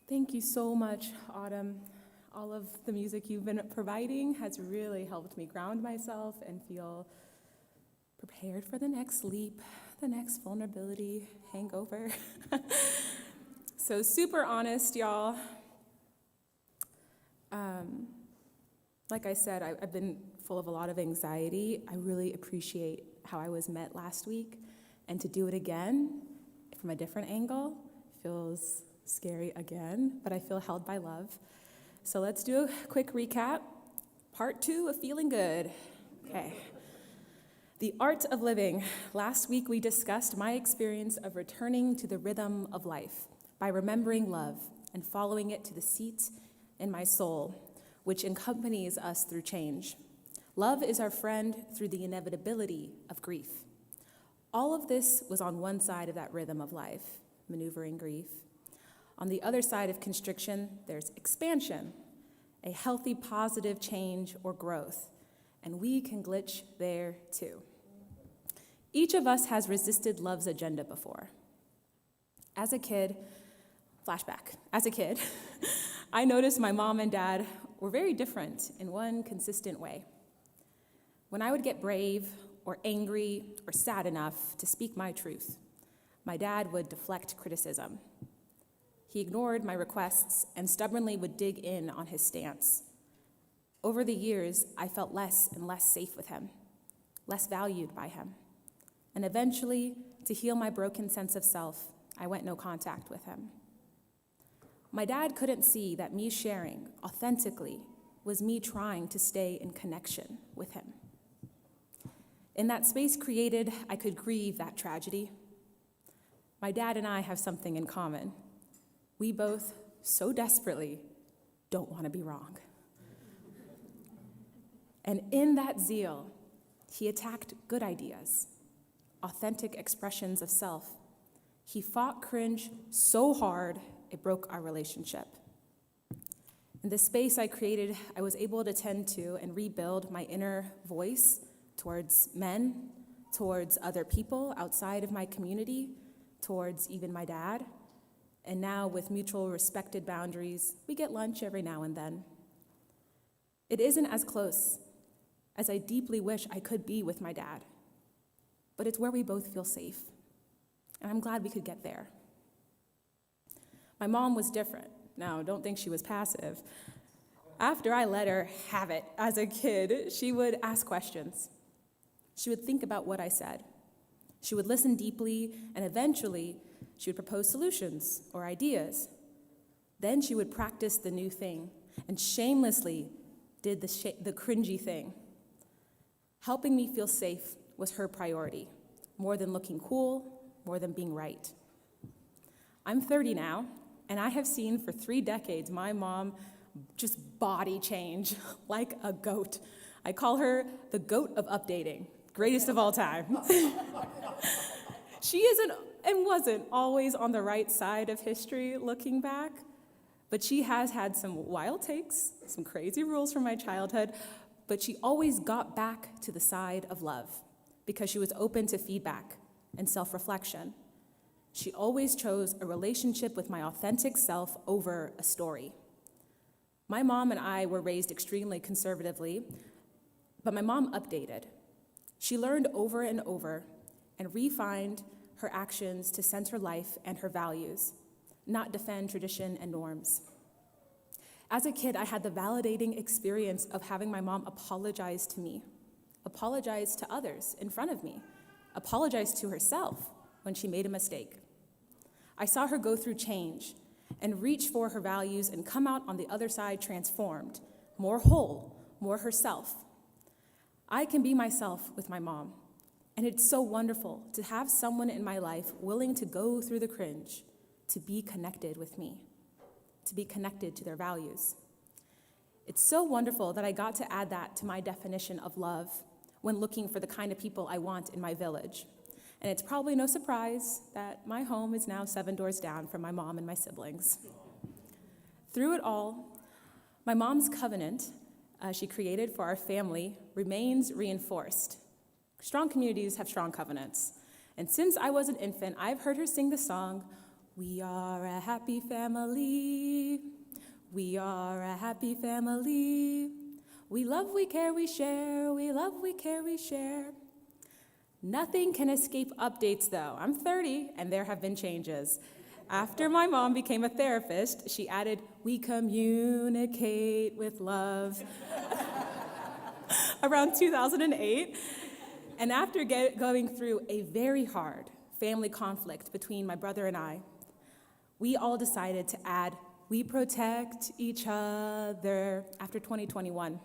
Thank you so much, Autumn. All of the music you've been providing has really helped me ground myself and feel prepared for the next leap, the next vulnerability, hangover. So super honest, y'all. Like I said, I've been full of a lot of anxiety. I really appreciate how I was met last week, and to do it again from a different angle feels scary again, but I feel held by love. So let's do a quick recap. Part 2 of feeling good. Okay. The art of living. Last week we discussed my experience of returning to the rhythm of life by remembering love and following it to the seat in my soul, which accompanies us through change. Love is our friend through the inevitability of grief. All of this was on one side of that rhythm of life, maneuvering grief. On the other side of constriction, there's expansion, a healthy, positive change or growth, and we can glitch there too. Each of us has resisted love's agenda before. As a kid, I noticed my mom and dad were very different in one consistent way. When I would get brave or angry or sad enough to speak my truth, my dad would deflect criticism. He ignored my requests and stubbornly would dig in on his stance. Over the years, I felt less and less safe with him, less valued by him. And eventually, to heal my broken sense of self, I went no contact with him. My dad couldn't see that me sharing authentically was me trying to stay in connection with him. In that space created, I could grieve that tragedy. My dad and I have something in common. We both so desperately don't want to be wrong. And in that zeal, he attacked good ideas, authentic expressions of self. He fought cringe so hard, it broke our relationship. In the space I created, I was able to tend to and rebuild my inner voice towards men, towards other people outside of my community, towards even my dad. And now, with mutual respected boundaries, we get lunch every now and then. It isn't as close as I deeply wish I could be with my dad, but it's where we both feel safe. And I'm glad we could get there. My mom was different. Now, don't think she was passive. After I let her have it as a kid, she would ask questions. She would think about what I said. She would listen deeply, and eventually, she would propose solutions or ideas. Then she would practice the new thing and shamelessly did the cringy thing. Helping me feel safe was her priority, more than looking cool, more than being right. I'm 30 now, and I have seen for 3 decades my mom just body change like a goat. I call her the goat of updating, greatest of all time. She isn't and wasn't always on the right side of history looking back, but she has had some wild takes, some crazy rules from my childhood, but she always got back to the side of love because she was open to feedback and self-reflection. She always chose a relationship with my authentic self over a story. My mom and I were raised extremely conservatively, but my mom updated. She learned over and over and refined her actions to center life and her values, not defend tradition and norms. As a kid, I had the validating experience of having my mom apologize to me, apologize to others in front of me, apologize to herself when she made a mistake. I saw her go through change and reach for her values and come out on the other side transformed, more whole, more herself. I can be myself with my mom, and it's so wonderful to have someone in my life willing to go through the cringe, to be connected with me, to be connected to their values. It's so wonderful that I got to add that to my definition of love when looking for the kind of people I want in my village. And it's probably no surprise that my home is now 7 doors down from my mom and my siblings. Through it all, my mom's covenant she created for our family remains reinforced. Strong communities have strong covenants. And since I was an infant, I've heard her sing the song,
We are a happy family. We are a happy family. We love, we care, we share. We love, we care, we share. Nothing can escape updates, though. I'm 30, and there have been changes. After my mom became a therapist, she added, we communicate with love, around 2008. And after going through a very hard family conflict between my brother and I, we all decided to add, we protect each other, after 2021.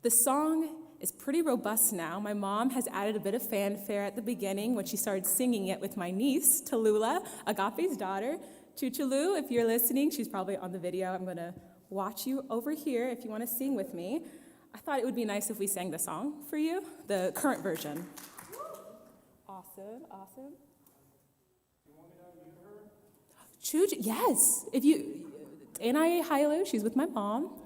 The song is pretty robust now. My mom has added a bit of fanfare at the beginning when she started singing it with my niece, Tallulah, Agape's daughter. Chuchulu, if you're listening, she's probably on the video. I'm going to watch you over here if you want to sing with me. I thought it would be nice if we sang the song for you, the current version. Awesome, awesome. You want me to unmute her? Yes. If you, yadenee hailu, she's with my mom.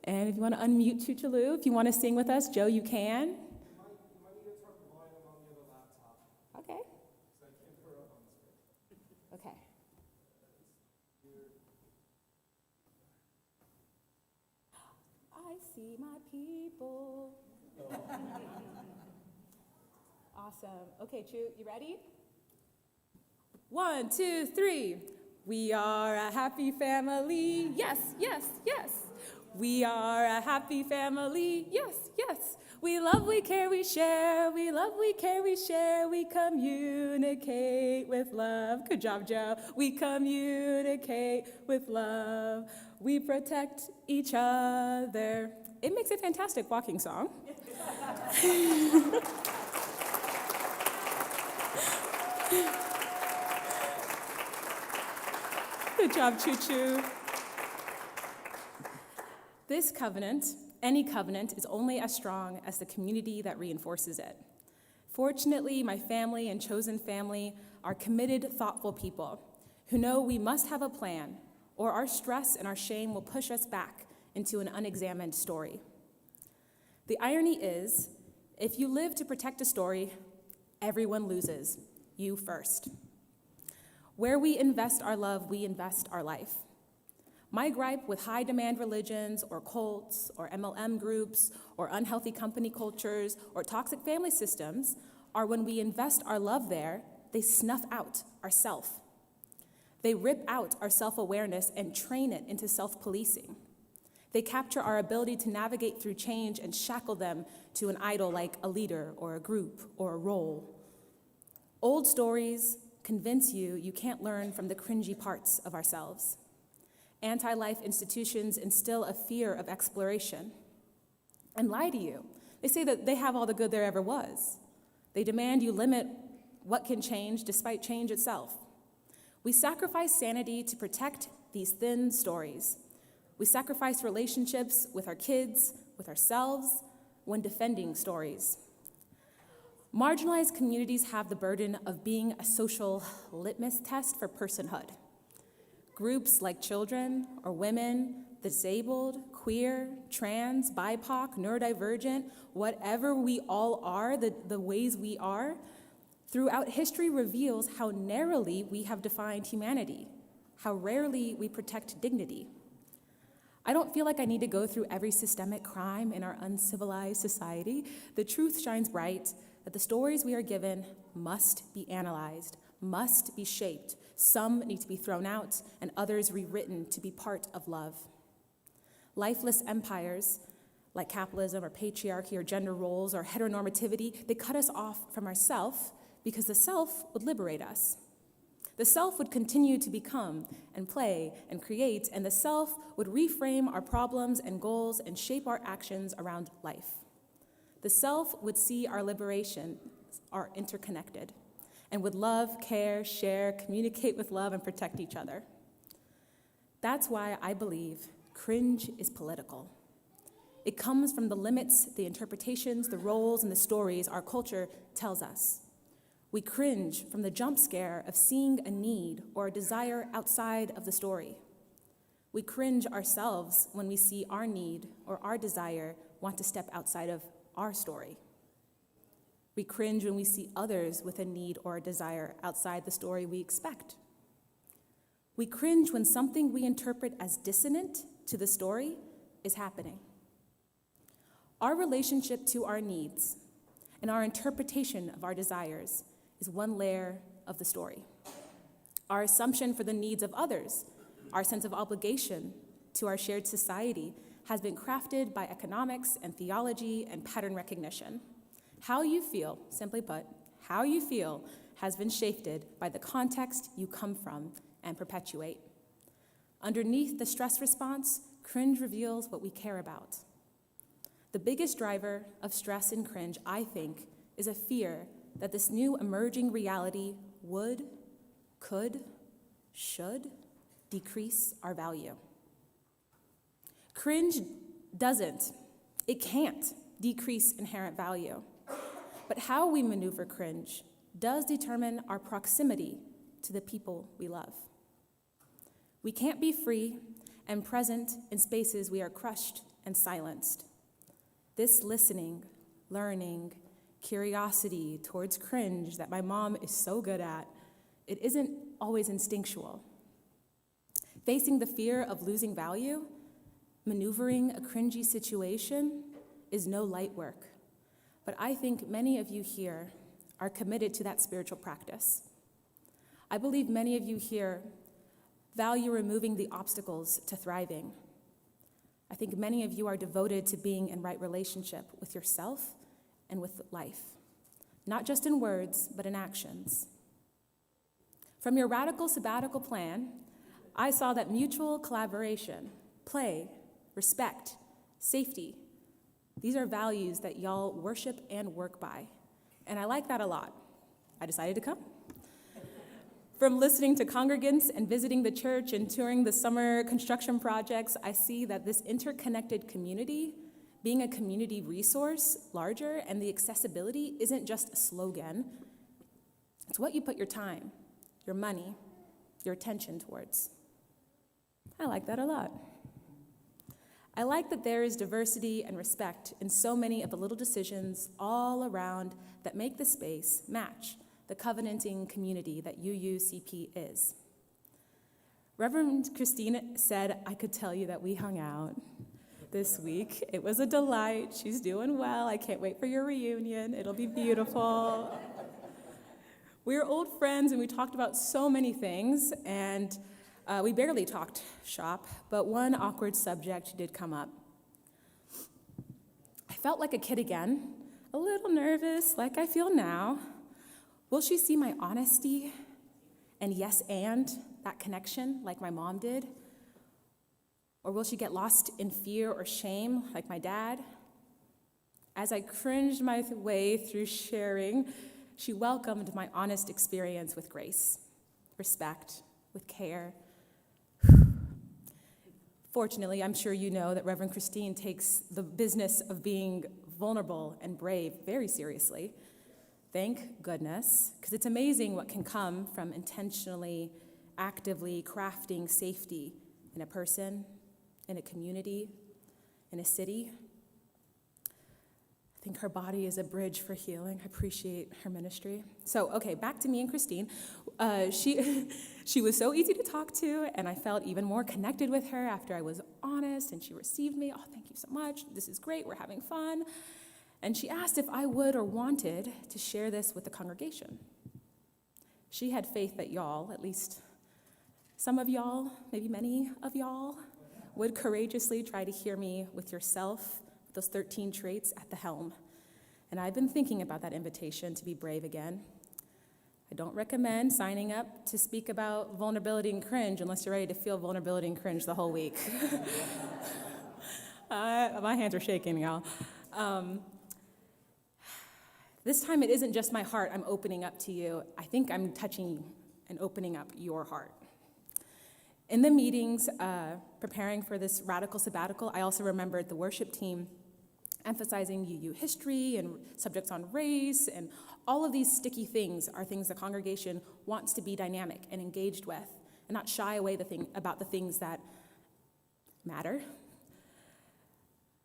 And if you want to unmute Chuchulu, if you want to sing with us, Joe, you can. You might need to turn the volume on the other laptop. Okay. So I can't put it up on the screen. Okay. I see my people. Awesome. Okay, Chu, you ready? 1, 2, 3. We are a happy family. Yes, yes, yes. We are a happy family. Yes, yes. We love, we care, we share. We love, we care, we share. We communicate with love. Good job, Joe. We communicate with love. We protect each other. It makes a fantastic walking song. Good job, Choo-Choo. This covenant, any covenant, is only as strong as the community that reinforces it. Fortunately, my family and chosen family are committed, thoughtful people who know we must have a plan, or our stress and our shame will push us back into an unexamined story. The irony is, if you live to protect a story, everyone loses, you first. Where we invest our love, we invest our life. My gripe with high-demand religions or cults or MLM groups or unhealthy company cultures or toxic family systems are when we invest our love there, they snuff out our self. They rip out our self-awareness and train it into self-policing. They capture our ability to navigate through change and shackle them to an idol like a leader or a group or a role. Old stories convince you can't learn from the cringy parts of ourselves. Anti-life institutions instill a fear of exploration and lie to you. They say that they have all the good there ever was. They demand you limit what can change despite change itself. We sacrifice sanity to protect these thin stories. We sacrifice relationships with our kids, with ourselves, when defending stories. Marginalized communities have the burden of being a social litmus test for personhood. Groups like children or women, disabled, queer, trans, BIPOC, neurodivergent, whatever we all are, the ways we are, throughout history reveals how narrowly we have defined humanity, how rarely we protect dignity. I don't feel like I need to go through every systemic crime in our uncivilized society. The truth shines bright that the stories we are given must be analyzed, must be shaped. Some need to be thrown out and others rewritten to be part of love. Lifeless empires like capitalism or patriarchy or gender roles or heteronormativity, they cut us off from ourself because the self would liberate us. The self would continue to become and play and create, and the self would reframe our problems and goals and shape our actions around life. The self would see our liberation are interconnected and would love, care, share, communicate with love, and protect each other. That's why I believe cringe is political. It comes from the limits, the interpretations, the roles, and the stories our culture tells us. We cringe from the jump scare of seeing a need or a desire outside of the story. We cringe ourselves when we see our need or our desire want to step outside of our story. We cringe when we see others with a need or a desire outside the story we expect. We cringe when something we interpret as dissonant to the story is happening. Our relationship to our needs and our interpretation of our desires is one layer of the story. Our assumption for the needs of others, our sense of obligation to our shared society, has been crafted by economics and theology and pattern recognition. How you feel, simply put, how you feel has been shaped by the context you come from and perpetuate. Underneath the stress response, cringe reveals what we care about. The biggest driver of stress and cringe, I think, is a fear that this new emerging reality would, could, should decrease our value. Cringe it can't decrease inherent value. But how we maneuver cringe does determine our proximity to the people we love. We can't be free and present in spaces we are crushed and silenced. This listening, learning, curiosity towards cringe that my mom is so good at, it isn't always instinctual. Facing the fear of losing value, maneuvering a cringy situation is no light work. But I think many of you here are committed to that spiritual practice. I believe many of you here value removing the obstacles to thriving. I think many of you are devoted to being in right relationship with yourself and with life, not just in words, but in actions. From your radical sabbatical plan, I saw that mutual collaboration, play, respect, safety, these are values that y'all worship and work by. And I like that a lot. I decided to come. From listening to congregants and visiting the church and touring the summer construction projects, I see that this interconnected community, being a community resource larger, and the accessibility isn't just a slogan. It's what you put your time, your money, your attention towards. I like that a lot. I like that there is diversity and respect in so many of the little decisions all around that make the space match the covenanting community that UUCP is. Reverend Christine said I could tell you that we hung out this week. It was a delight. She's doing well. I can't wait for your reunion. It'll be beautiful. We were old friends and we talked about so many things, and we barely talked shop, but one awkward subject did come up. I felt like a kid again, a little nervous, like I feel now. Will she see my honesty and yes and that connection like my mom did? Or will she get lost in fear or shame like my dad? As I cringed my way through sharing, she welcomed my honest experience with grace, respect, with care. Fortunately, I'm sure you know that Reverend Christine takes the business of being vulnerable and brave very seriously. Thank goodness, because it's amazing what can come from intentionally, actively crafting safety in a person, in a community, in a city. I think her body is a bridge for healing. I appreciate her ministry. So, okay, back to me and Christine. She was so easy to talk to, and I felt even more connected with her after I was honest, and she received me. Oh, thank you so much. This is great. We're having fun. And she asked if I would or wanted to share this with the congregation. She had faith that y'all, at least some of y'all, maybe many of y'all, would courageously try to hear me with yourself, those 13 traits at the helm. And I've been thinking about that invitation to be brave again. I don't recommend signing up to speak about vulnerability and cringe unless you're ready to feel vulnerability and cringe the whole week. My hands are shaking, y'all. This time it isn't just my heart I'm opening up to you. I think I'm touching and opening up your heart. In the meetings, preparing for this radical sabbatical, I also remembered the worship team emphasizing UU history and subjects on race, and all of these sticky things are things the congregation wants to be dynamic and engaged with, and not shy away about the things that matter.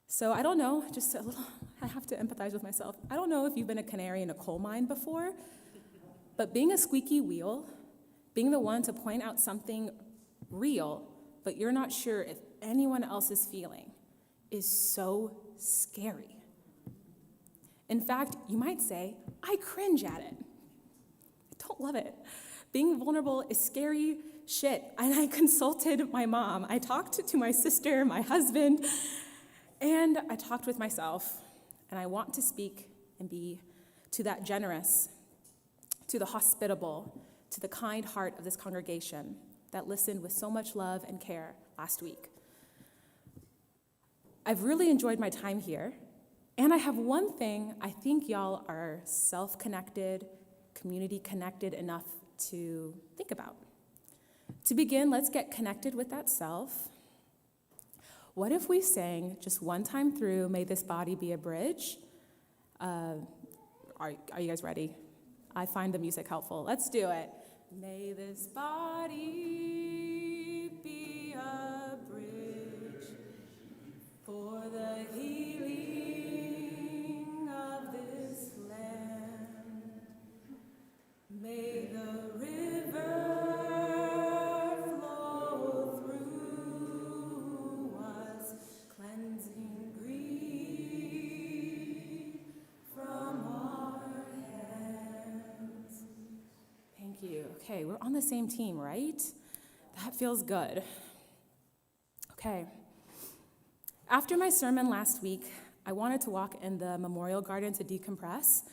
So I don't know, just a little, I have to empathize with myself. I don't know if you've been a canary in a coal mine before, but being a squeaky wheel, being the one to point out something
real, but you're not sure if anyone else is feeling, is so scary. In fact, you might say, I cringe at it. I don't love it. Being vulnerable is scary shit. And I consulted my mom. I talked to my sister, my husband, and I talked with myself. And I want to speak and be to that generous, to the hospitable, to the kind heart of this congregation that listened with so much love and care last week. I've really enjoyed my time here, and I have one thing I think y'all are self-connected, community-connected enough to think about. To begin, let's get connected with that self. What if we sang just one time through, May This Body Be a Bridge? Are you guys ready? I find the music helpful. Let's do it. May this body be a bridge for the healing of this land. May the river flow through us, cleansing grief from our hands. Thank you. Okay, we're on the same team, right? That feels good. Okay. After my sermon last week, I wanted to walk in the memorial garden to decompress,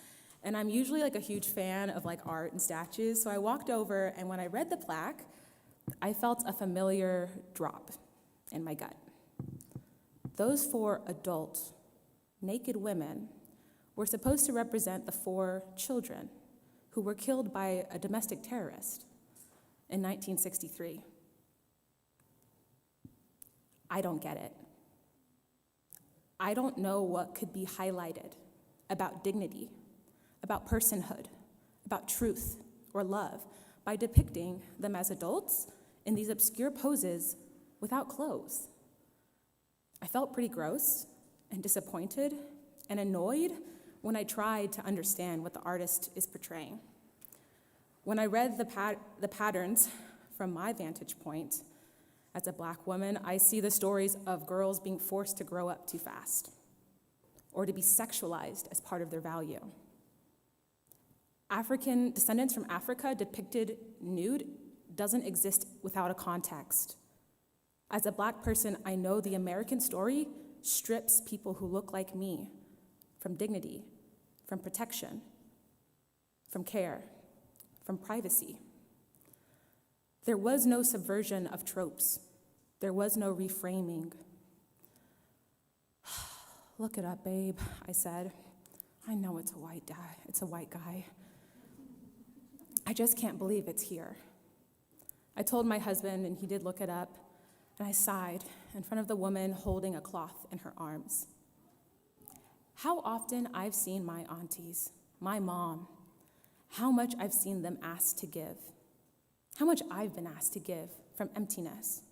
and I'm usually like a huge fan of like art and statues, so I walked over, and when I read the plaque, I felt a familiar drop in my gut. Those 4 adult, naked women were supposed to represent the 4 children who were killed by a domestic terrorist in 1963. I don't get it. I don't know what could be highlighted about dignity, about personhood, about truth or love by depicting them as adults in these obscure poses without clothes. I felt pretty gross and disappointed and annoyed when I tried to understand what the artist is portraying. When I read the patterns from my vantage point, as a Black woman, I see the stories of girls being forced to grow up too fast or to be sexualized as part of their value. African descendants from Africa depicted nude doesn't exist without a context. As a Black person, I know the American story strips people who look like me from dignity, from protection, from care, from privacy. There was no subversion of tropes. There was no reframing. Look it up, babe, I said. I know it's a white guy. It's a white guy. I just can't believe it's here. I told my husband, and he did look it up, and I sighed in front of the woman holding a cloth in her arms. How often I've seen my aunties, my mom, how much I've seen them asked to give, how much I've been asked to give from emptiness.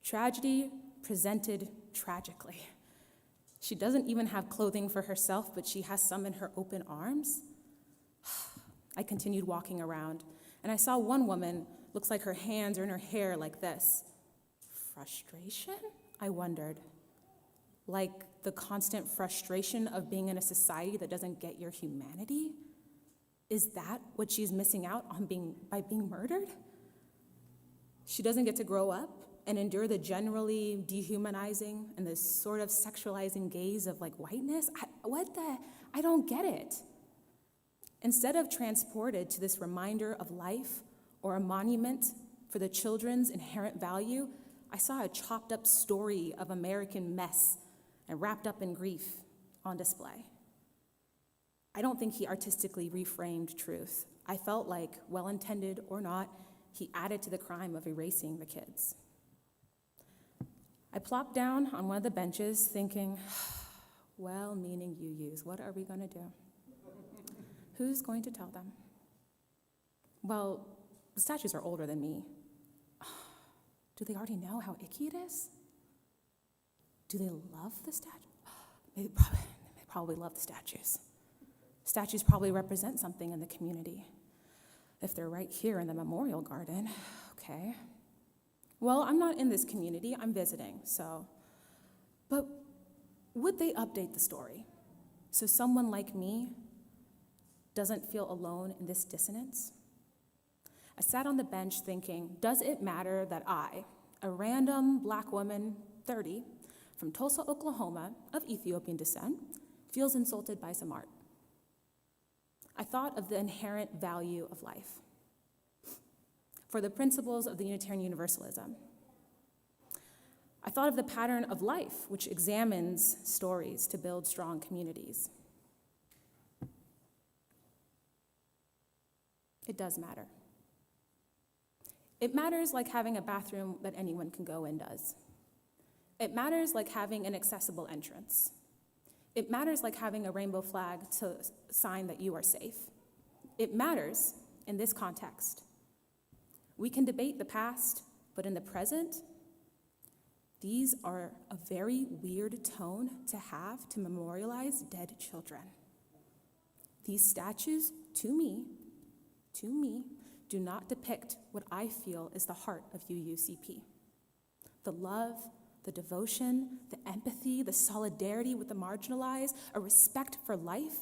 Tragedy presented tragically. She doesn't even have clothing for herself, but she has some in her open arms. I continued walking around, and I saw one woman, looks like her hands are in her hair like this. Frustration? I wondered. Like the constant frustration of being in a society that doesn't get your humanity? Is that what she's missing out on by being murdered? She doesn't get to grow up and endure the generally dehumanizing and the sort of sexualizing gaze of like whiteness? I don't get it. Instead of transported to this reminder of life or a monument for the children's inherent value, I saw a chopped up story of American mess and wrapped up in grief on display. I don't think he artistically reframed truth. I felt like, well-intended or not, he added to the crime of erasing the kids. I plopped down on one of the benches thinking, well-meaning UUs, what are we gonna do? Who's going to tell them? Well, the statues are older than me. Do they already know how icky it is? Do they love the statue? They probably love the statues. Statues probably represent something in the community. If they're right here in the memorial garden,
Okay. Well, I'm not in this community, I'm visiting, so. But would they update the story so someone like me doesn't feel alone in this dissonance? I sat on the bench thinking, does it matter that I, a random black woman, 30, from Tulsa, Oklahoma, of Ethiopian descent, feels insulted by some art? I thought of the inherent value of life, for the principles of the Unitarian Universalism. I thought of the pattern of life, which examines stories to build strong communities. It does matter. It matters like having a bathroom that anyone can go in does. It matters like having an accessible entrance. It matters like having a rainbow flag to sign that you are safe. It matters in this context. We can debate the past, but in the present, these are a very weird tone to have to memorialize dead children. These statues, to me, do not depict what I feel is the heart of UUCP. The love, the devotion, the empathy, the solidarity with the marginalized, a respect for life,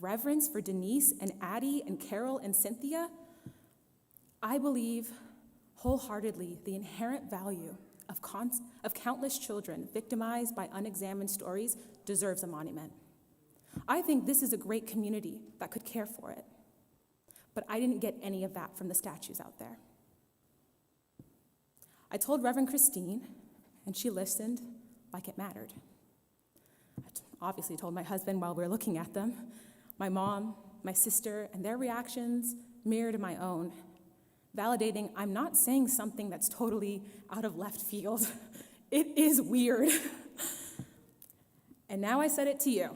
reverence for Denise and Addie and Carol and Cynthia. I believe wholeheartedly the inherent value of countless children victimized by unexamined stories deserves a monument. I think this is a great community that could care for it, but I didn't get any of that from the statues out there. I told Reverend Christine, and she listened like it mattered. I obviously told my husband while we were looking at them, my mom, my sister, and their reactions mirrored my own, validating I'm not saying something that's totally out of left field. It is weird. And now I said it to you.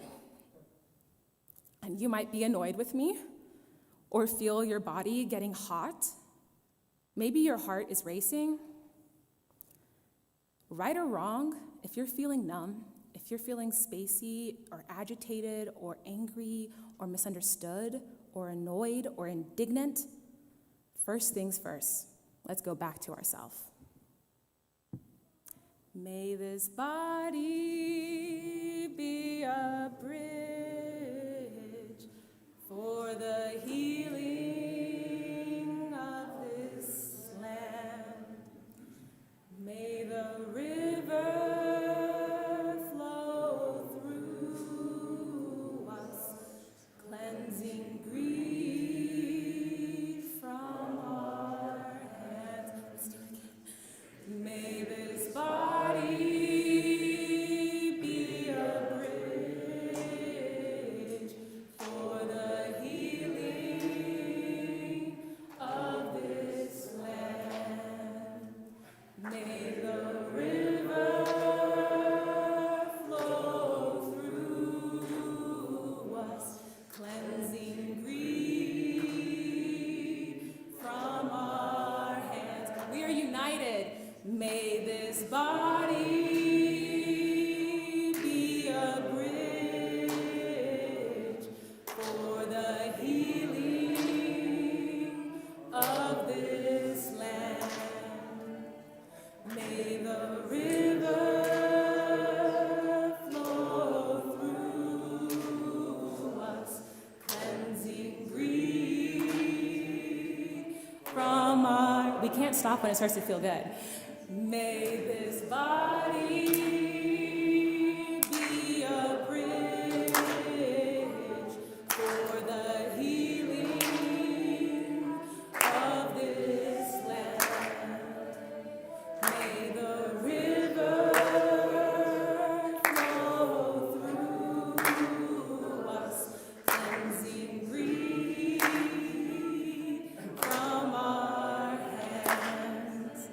And you might be annoyed with me or feel your body getting hot. Maybe your heart is racing. Right or wrong, if you're feeling numb, if you're feeling spacey or agitated or angry or misunderstood or annoyed or indignant, first things first, let's go back to ourselves. May this body be a bridge for the healing of this land. May the river flow through us, cleansing grief from our hands. Let's do it again. May this body be a bridge for the healing of this land. May the river flow through us, cleansing grief from our hands. We are united. May this body be a bridge for the healing of this land. May the river flow through us, cleansing grief from our... We can't stop when it starts to feel good. May this body be a bridge for the healing of this land. May the river flow through us, cleansing grief from our hands.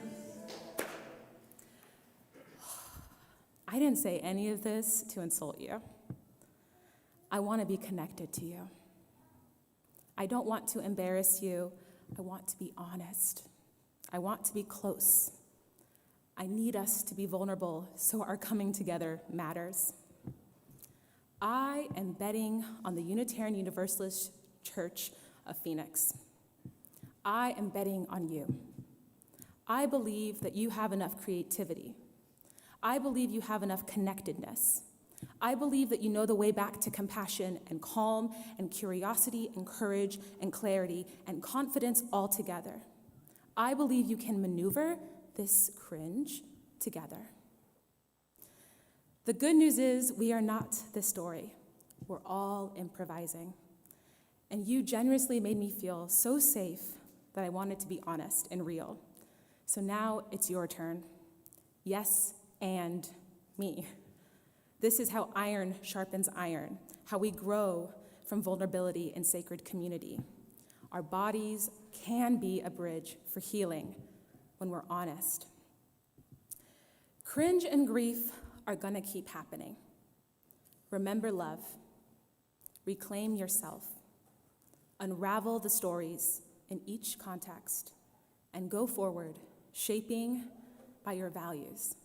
I didn't say any of this to insult you. I want to be connected to you. I don't want to embarrass you. I want to be honest. I want to be close. I need us to be vulnerable so our coming together matters. I am betting on the Unitarian Universalist Church of Phoenix. I am betting on you. I believe that you have enough creativity. I believe you have enough connectedness. I believe that you know the way back to compassion and calm and curiosity and courage and clarity and confidence all together. I believe you can maneuver this cringe together. The good news is we are not this story. We're all improvising. And you generously made me feel so safe that I wanted to be honest and real. So now it's your turn. Yes, and me. This is how iron sharpens iron, how we grow from vulnerability in sacred community. Our bodies can be a bridge for healing when we're honest. Cringe and grief are gonna keep happening. Remember love. Reclaim yourself. Unravel the stories in each context and go forward, shaping by your values.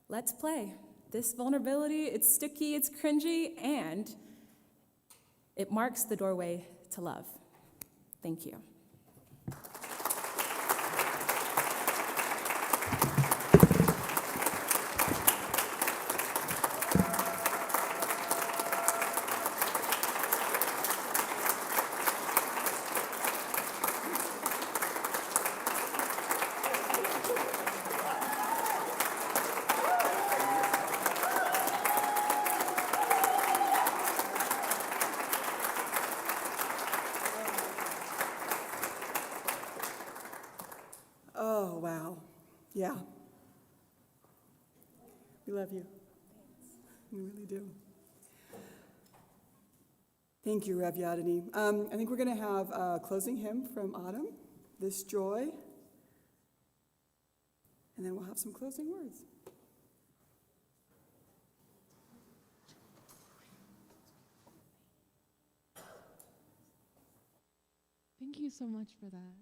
Let's play. This vulnerability, it's sticky, it's cringy, and it marks the doorway to love. Thank you.
Oh, wow. Yeah. We love you. We really do. Thank you, Rev Yadenee. I think we're going to have a closing hymn from Autumn, This Joy, and then we'll have some closing words.
Thank you so much for that.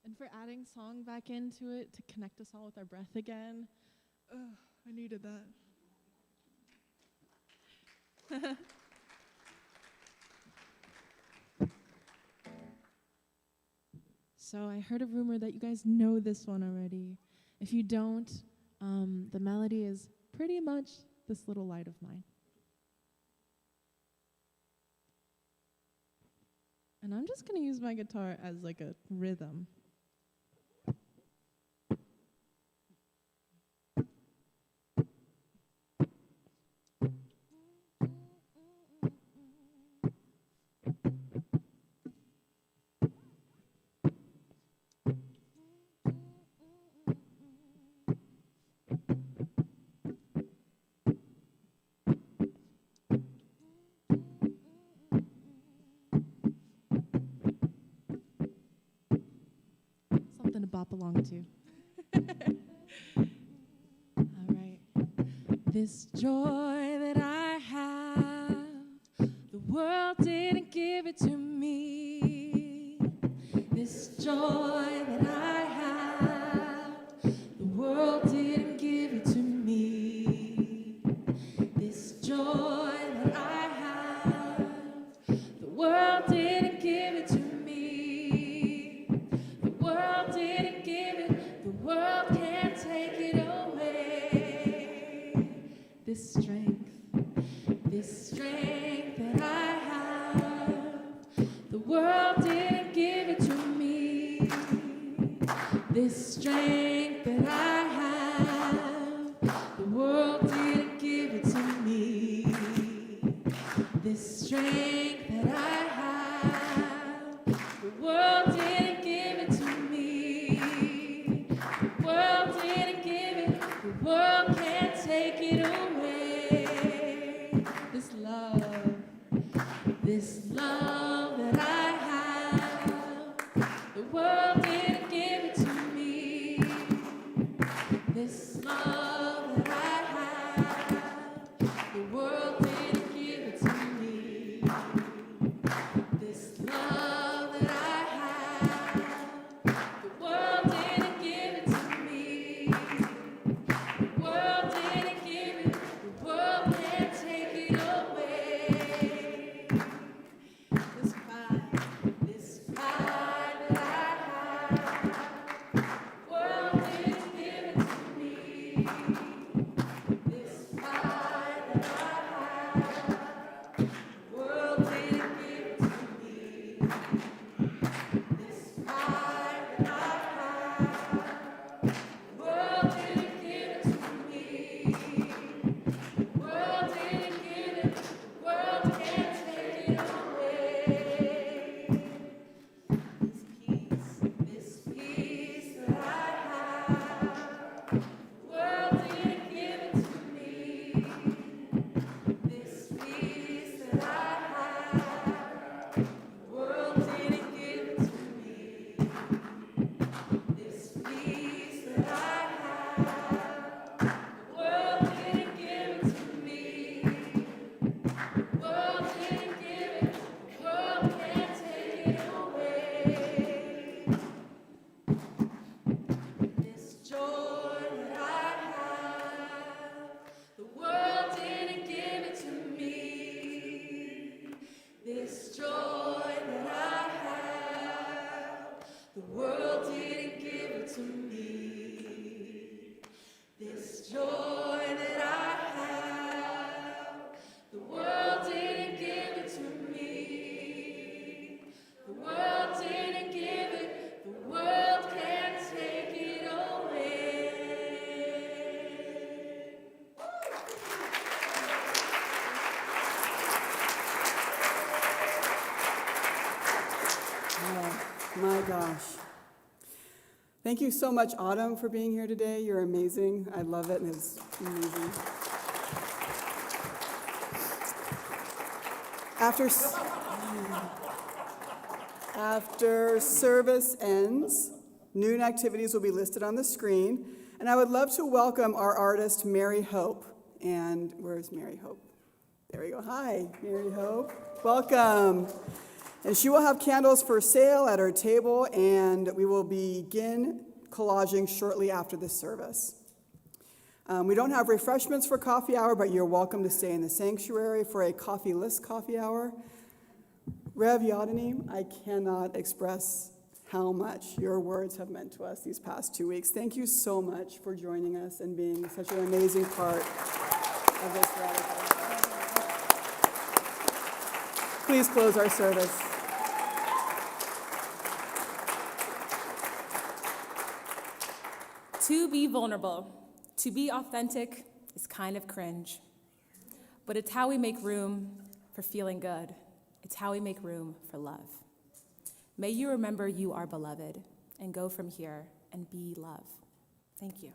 And for adding song back into it to connect us all with our breath again. I needed that. So I heard a rumor that you guys know this one already. If you don't, the melody is pretty much This Little Light of Mine. And I'm just going to use my guitar as like a rhythm. Something to bop along to. All right. This joy that I have, the world didn't give it to me. This joy that I have, the world didn't give it to me. This joy that I have, the world didn't give it to me. The world didn't give it, the world can't take it away. This strength that I have, the world didn't give it to me. This strength that I have, the world didn't give it to me. This strength that I have, the world didn't give it to me. The world didn't give it, the world can't take it away. This love that I have, the world didn't give it to me. This love that I have, the world didn't give it to me. This love that I have, the world didn't give it to me. The world didn't give it, the world can't take it away. This pride that I have,
World didn't give it to me. World didn't give it. World can't take it away. This peace that I have. World didn't give it to me. This peace that I have. World didn't give it to me. This peace that I have. World didn't give it to me. World didn't give it. World can't take it away. This joy that I have, the world didn't give it to me. This joy that I have, the world didn't give it to me. This joy that I have, the world didn't give it to me. The world didn't give it, the world can't take it away.
Oh, my gosh. Thank you so much, Autumn, for being here today. You're amazing. I love it, and it's amazing. After service ends, noon activities will be listed on the screen, and I would love to welcome our artist, Mary Hope. And where's Mary Hope? There we go. Hi, Mary Hope. Welcome. And she will have candles for sale at her table, and we will begin collaging shortly after the service. We don't have refreshments for coffee hour, but you're welcome to stay in the sanctuary for a coffee-less coffee hour. Rev Yadenee, I cannot express how much your words have meant to us these past 2 weeks. Thank you so much for joining us and being such an amazing part of this radical. Please close our service.
To be vulnerable, to be authentic is kind of cringe, but it's how we make room for feeling good. It's how we make room for love. May you remember you are beloved and go from here and be love. Thank you.